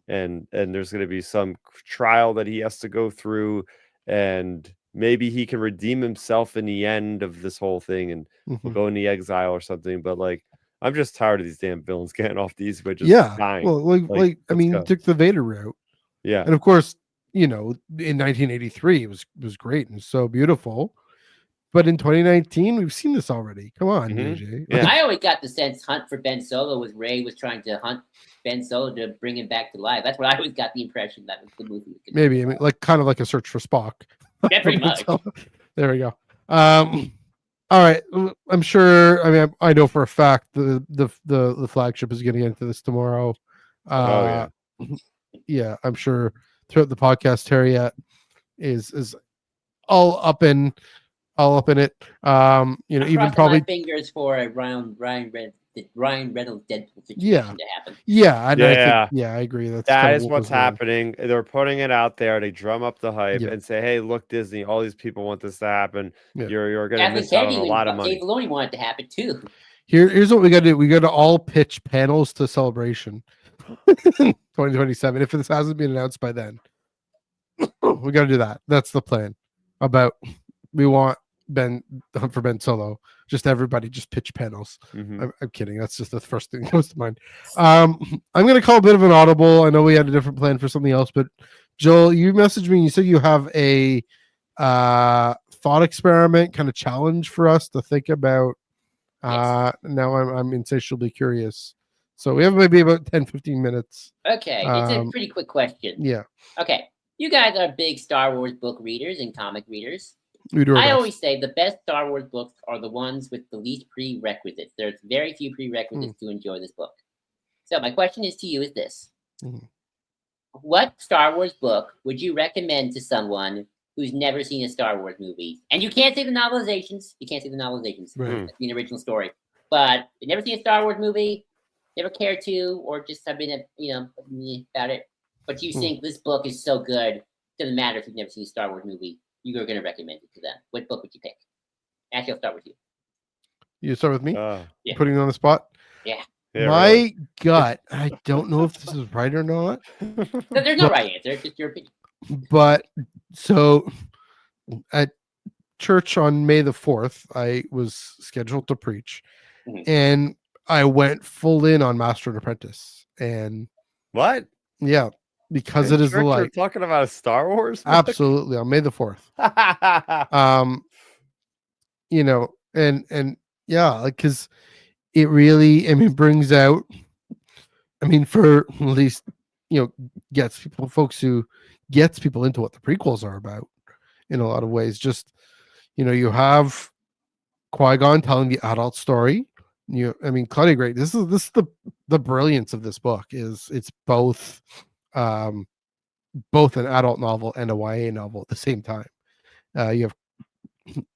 And there's going to be some trial that he has to go through, and maybe he can redeem himself in the end of this whole thing and will go into exile or something. But like, I'm just tired of these damn villains getting off the easy way, just dying. Well, like I mean, you took the Vader route. Yeah. And of course, in 1983 it was great and so beautiful. But in 2019, we've seen this already. Come on, JJ. Yeah. I always got the sense Hunt for Ben Solo was Rey was trying to hunt Ben Solo to bring him back to life. That's what I always got the impression that was the movie was gonna Maybe be I mean, about. like kind of like a search for Spock. Yeah, pretty much. There we go. All right. I'm sure. I mean, I know for a fact the flagship is getting into this tomorrow. Yeah, I'm sure throughout the podcast, Harriet is all up in it. I'm even crossing probably my fingers for a Ryan Reynolds Deadpool situation to happen. Yeah, and Yeah. I agree. That is what's happening. They're putting it out there to drum up the hype Yeah. and say, "Hey, look, Disney! All these people want this to happen. Yeah. You're going to miss out on a lot of money." Dave Filoni wanted to happen too. Here's what we got to do. We got to all pitch panels to Celebration 2027. If this hasn't been announced by then, we got to do that. That's the plan. We want Hunt for Ben Solo. Just everybody just pitch panels. I'm kidding. That's just the first thing that comes to mind. I'm going to call a bit of an audible. I know we had a different plan for something else, but Joel, you messaged me and you said you have a thought experiment kind of challenge for us to think about. Yes. Now I'm insatiably curious. So we have maybe about 10-15 minutes. Okay, it's a pretty quick question. Yeah. Okay, you guys are big Star Wars book readers and comic readers. We do. I always say the best Star Wars books are the ones with the least prerequisites. There's very few prerequisites to enjoy this book. So my question is to you is this. What Star Wars book would you recommend to someone who's never seen a Star Wars movie? And you can't say the novelizations. Right. The original story. But you've never seen a Star Wars movie, never cared to, or just have been, about it. But you think this book is so good, doesn't matter if you've never seen a Star Wars movie. You're going to recommend it to them. What book would you pick? Actually, I'll start with you. You start with me? Yeah. Putting you on the spot? Yeah. My gut, I don't know if this is right or not. No, there's no right answer. It's just your opinion. But so at church on May the 4th, I was scheduled to preach. And I went full in on Master and Apprentice. And what? Yeah. Because it is the light. You're talking about a Star Wars book? Absolutely, on May the 4th. And yeah, like because it really, brings out. For at least gets people into what the prequels are about in a lot of ways. Just you have Qui-Gon telling the adult story. Claudia Gray. This is the brilliance of this book is it's both an adult novel and a YA novel at the same time. You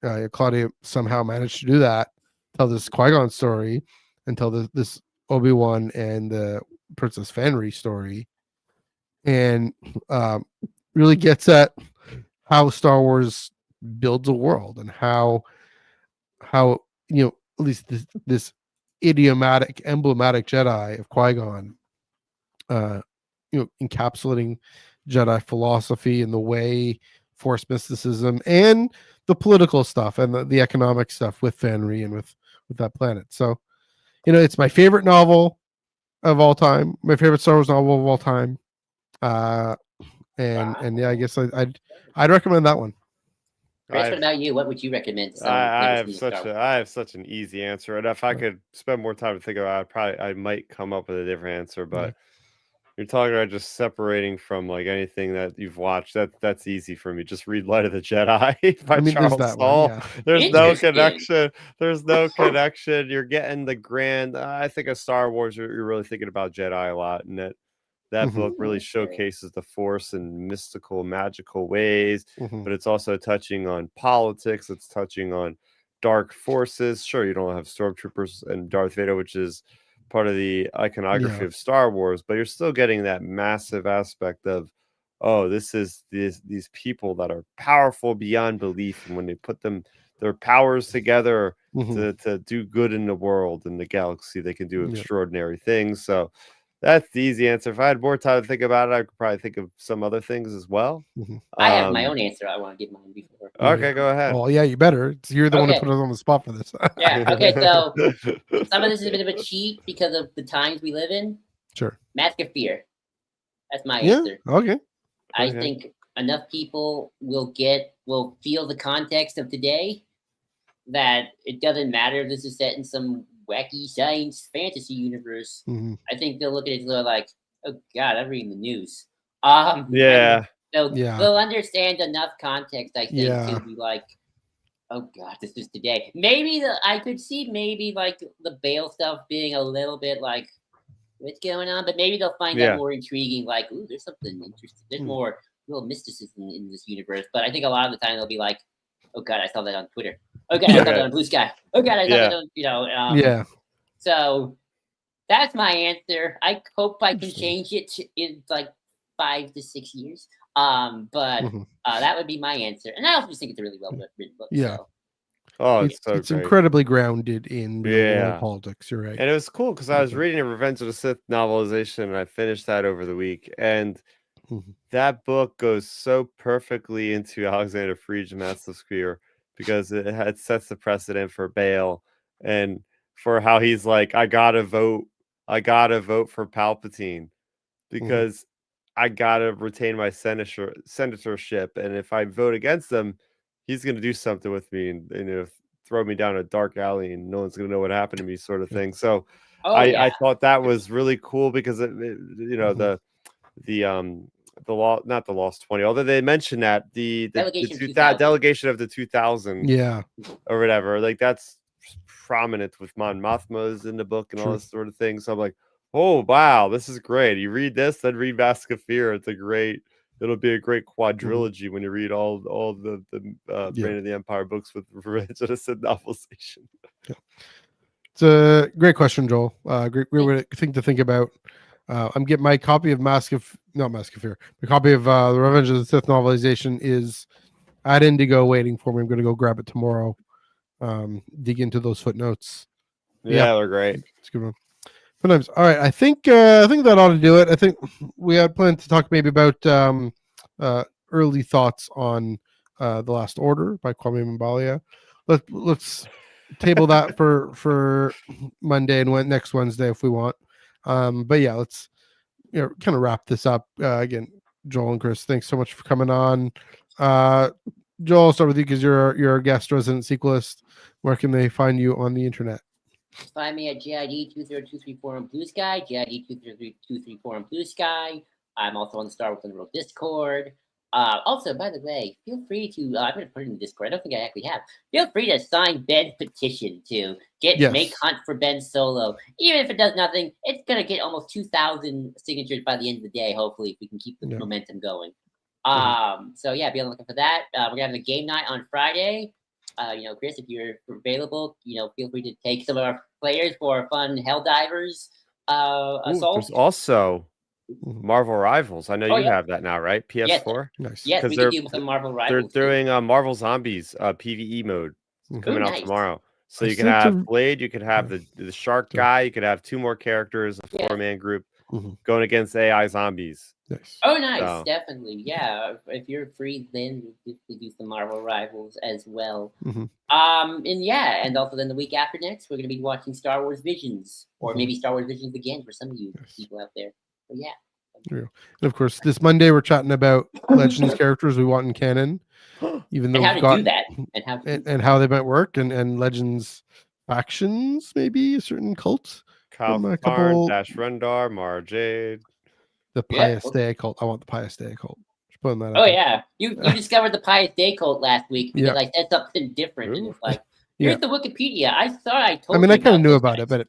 have Claudia somehow managed to do that, tell this Qui-Gon story, and tell this Obi-Wan and the Princess Fanry story, and really gets at how Star Wars builds a world and how at least this idiomatic, emblematic Jedi of Qui-Gon, encapsulating Jedi philosophy and the way Force mysticism and the political stuff and the economic stuff with Fanry and with that planet. So, it's my favorite novel of all time, my favorite Star Wars novel of all time. And yeah, I guess I'd recommend that one. Chris, what about you? What would you recommend to someone? I have such an easy answer, and if I could spend more time to think about it, I might come up with a different answer. But you're talking about just separating from like anything that you've watched. That's easy for me. Just read Light of the Jedi by Charles Soule. There's no connection. There's no connection. You're getting the grand. I think of Star Wars. You're really thinking about Jedi a lot, and that book really showcases the Force in mystical, magical ways. But it's also touching on politics. It's touching on dark forces. Sure, you don't have stormtroopers and Darth Vader, which is part of the iconography of Star Wars, but you're still getting that massive aspect of, this is these people that are powerful beyond belief, and when they put their powers together to do good in the world, in the galaxy, they can do extraordinary things. So That's the easy answer. If I had more time to think about it, I could probably think of some other things as well. I have my own answer. I want to give mine before. Okay, go ahead. Oh yeah, you better. You're the one who Okay. put us on the spot for this. Yeah. Okay. So some of this is a bit of a cheat because of the times we live in. Sure. Mask of Fear. That's my Yeah. answer. Okay. I think enough people will feel the context of today that it doesn't matter if this is set in some wacky science fantasy universe. I think they'll look at it and they're like, "Oh God, I'm reading the news." Yeah. They'll understand enough context, I think, to be like, "Oh God, this is today." Maybe I could see maybe like the Bale stuff being a little bit like, "What's going on?" But maybe they'll find that more intriguing. Like, "Ooh, there's something interesting. There's more real mysticism in this universe." But I think a lot of the time they'll be like, "Oh God, I saw that on Twitter. Oh God, I saw that on Blue Sky. Oh God, I saw that on So that's my answer. I hope I can change it in like 5 to 6 years. But that would be my answer. And I also just think it's a really well written book. Yeah. So. Oh, it's incredibly grounded in real world politics. You're right. And it was cool because I was reading a Revenge of the Sith novelization, and I finished that over the week. And that book goes so perfectly into Alexander Fried's Master Spear because it sets the precedent for Bale and for how he's like, I gotta vote for Palpatine because I gotta retain my senatorship, and if I vote against him, he's gonna do something with me and throw me down a dark alley, and no one's gonna know what happened to me, sort of thing. So, I thought that was really cool because the law, not the Lost 20, although they mentioned that the delegation of the 2000, or whatever, like that's prominent with Mon Mothma's in the book and all this sort of thing. So I'm like, oh wow, this is great. You read this, then read Mask of Fear. It'll be a great quadrilogy when you read all the Reign of the Empire books with Revenge of the Sith novelization. It's a great question, Joel. Great thing to think about. I'm getting my copy of Mask of Fear. The copy of the Revenge of the Sith novelization is at Indigo waiting for me. I'm going to go grab it tomorrow. Dig into those footnotes. Yeah, they're great. It's a good one. Sometimes. All right. I think that ought to do it. I think we had planned to talk maybe about early thoughts on The Last Order by Kwame Mbalia. Let's table that for Monday and next Wednesday if we want. But yeah, let's kind of wrap this up. Again, Joel and Chris, thanks so much for coming on. Joel, I'll start with you because you're our guest resident sequelist. Where can they find you on the internet? Find me at JID20234 on Blue Sky, JID23234 on Blue Sky. I'm also on the Star Wars Underworld Discord. Also, by the way, feel free to, I'm going to put it in the Discord. I don't think I actually have. Feel free to sign Ben's petition to make Hunt for Ben Solo. Even if it does nothing, it's going to get almost 2,000 signatures by the end of the day, hopefully, if we can keep the momentum going. So yeah, be on the lookout for that. We're going to have a game night on Friday. Chris, if you're available, feel free to take some of our players for a fun Helldivers assault. There's also Marvel Rivals. I know you have that now, right? PS4. Nice. Yes, we can do some Marvel Rivals. They're doing Marvel Zombies PvE mode coming out tomorrow. So you can have Blade, you could have the Shark guy, you could have 2 more characters, a 4-man group going against AI zombies. Nice. Oh, nice, definitely. Yeah, if you're free, then we do some Marvel Rivals as well. And also then the week after next, we're going to be watching Star Wars Visions, or maybe Star Wars Visions again for some of you people out there. So yeah. And of course, this Monday we're chatting about Legends characters we want in canon, even though and how to do that, and how they might work, and Legends factions, maybe a certain cult. Kyle Katarn, Dash Rendar, Mara Jade. The Pious Day cult. I want the Pious Day cult. Putting that yeah, you discovered the Pious Day cult last week because I said something different. And it's like, here's the Wikipedia. I thought I told. I mean, I kind of knew about it, but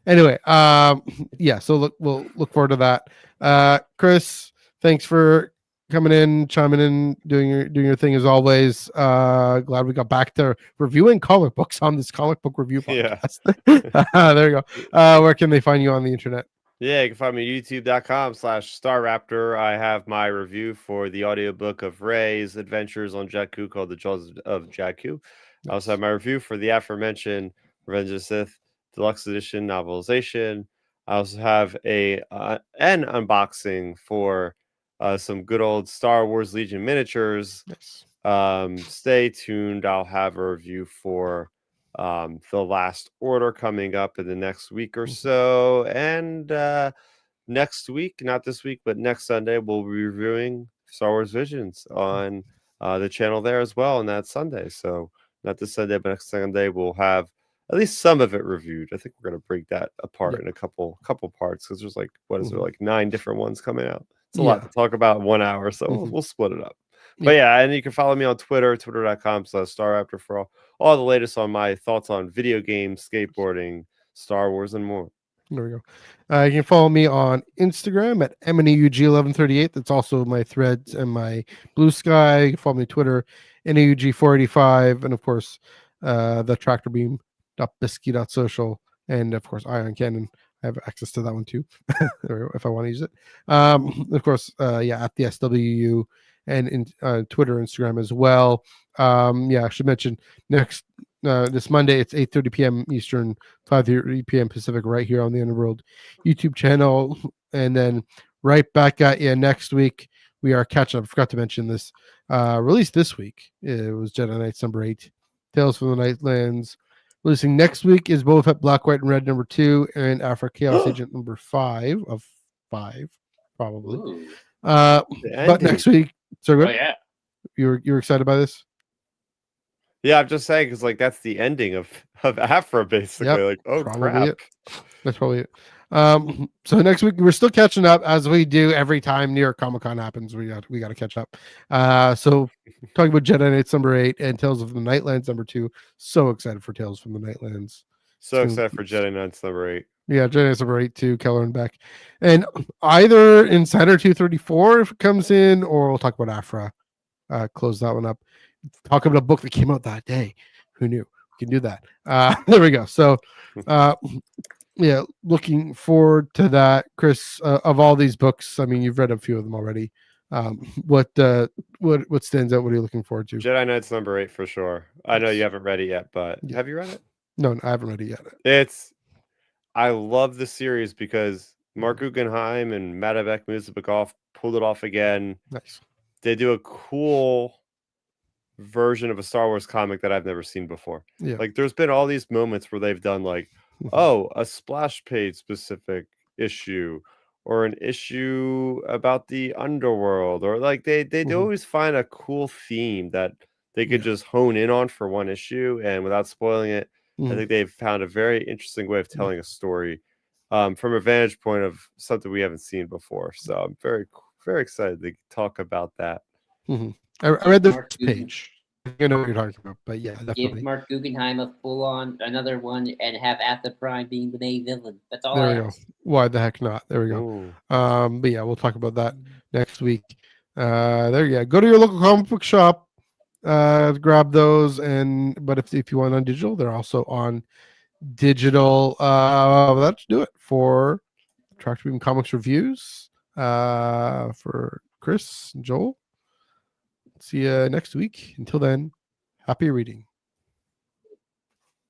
anyway, So we'll look forward to that. Chris, thanks for coming in, chiming in, doing your thing as always. Glad we got back to reviewing comic books on this comic book review podcast. There you go. Where can they find you on the internet? Yeah, you can find me at youtube.com/StarRaptor. I have my review for the audiobook of Rey's adventures on Jakku called The Jaws of Jakku. I also have my review for the aforementioned Revenge of the Sith Deluxe Edition novelization. I also have an unboxing for some good old Star Wars Legion miniatures. Nice. Stay tuned. I'll have a review for The Last Order coming up in the next week or so. And next week, not this week, but next Sunday, we'll be reviewing Star Wars Visions on the channel there as well on that Sunday. So not this Sunday, but next Sunday, we'll have at least some of it reviewed. I think we're going to break that apart in a couple parts because there's like, what is there, like 9 different ones coming out. It's a lot to talk about in 1 hour, so we'll split it up. But yeah, and you can follow me on Twitter, twitter.com/StarRaptor for all the latest on my thoughts on video games, skateboarding, Star Wars, and more. There we go. You can follow me on Instagram at MNEUG1138. That's also my threads and my Blue Sky. You can follow me on Twitter, NEUG485, and of course, the tractorbeam.bisky.social, and of course, Ion Cannon. I have access to that one too, if I want to use it. Of course, at the SWU and in Twitter, Instagram as well. I should mention this Monday it's 8:30 p.m. Eastern, 5:30 p.m. Pacific, right here on the Underworld YouTube channel, and then right back at you next week. We are catching up. I forgot to mention this. Released this week. It was Jedi Knights number 8, Tales from the Nightlands. Releasing next week is Boba Fett Black, White, and Red number 2, and Afro Chaos Agent number 5 of 5, probably. But next week, so good. Oh yeah, you're excited by this? Yeah, I'm just saying because like that's the ending of Afro basically. Like, oh crap, that's probably it. So next week we're still catching up as we do every time New York Comic Con happens. We got to catch up. So talking about Jedi Knights number 8 and Tales of the Nightlands number 2. So excited for Tales from the Nightlands. So excited for Jedi Knights number 8. Yeah, Jedi Knights number 8 too, Keller and Beck, and either Insider 234 if it comes in, or we'll talk about Afra. Close that one up. Talk about a book that came out that day. Who knew? We can do that. There we go. So, looking forward to that, Chris. Of all these books, I mean, you've read a few of them already. What stands out? What are you looking forward to? Jedi Knights number 8 for sure. I know you haven't read it yet, but have you read it? No, I haven't read it yet. I love the series because Mark Guggenheim and Madevek Muzabekov pulled it off again. Nice. They do a cool version of a Star Wars comic that I've never seen before. Yeah. Like there's been all these moments where they've done like, a splash page specific issue or an issue about the underworld, or like they always find a cool theme that they could just hone in on for one issue, and without spoiling it, I think they've found a very interesting way of telling a story from a vantage point of something we haven't seen before. So I'm very, very excited to talk about that. I read the first page. I know what you're talking about, but yeah, definitely. Give Mark Guggenheim a full-on another one, and have Atha Prime being the main villain. That's all. There we go. Why the heck not? There we go. Ooh. But yeah, we'll talk about that next week. There you go. Go to your local comic book shop, grab those, but if you want on digital, they're also on digital. Let's do it for Tractor Beam Comics reviews. For Chris and Joel. See you next week. Until then, happy reading.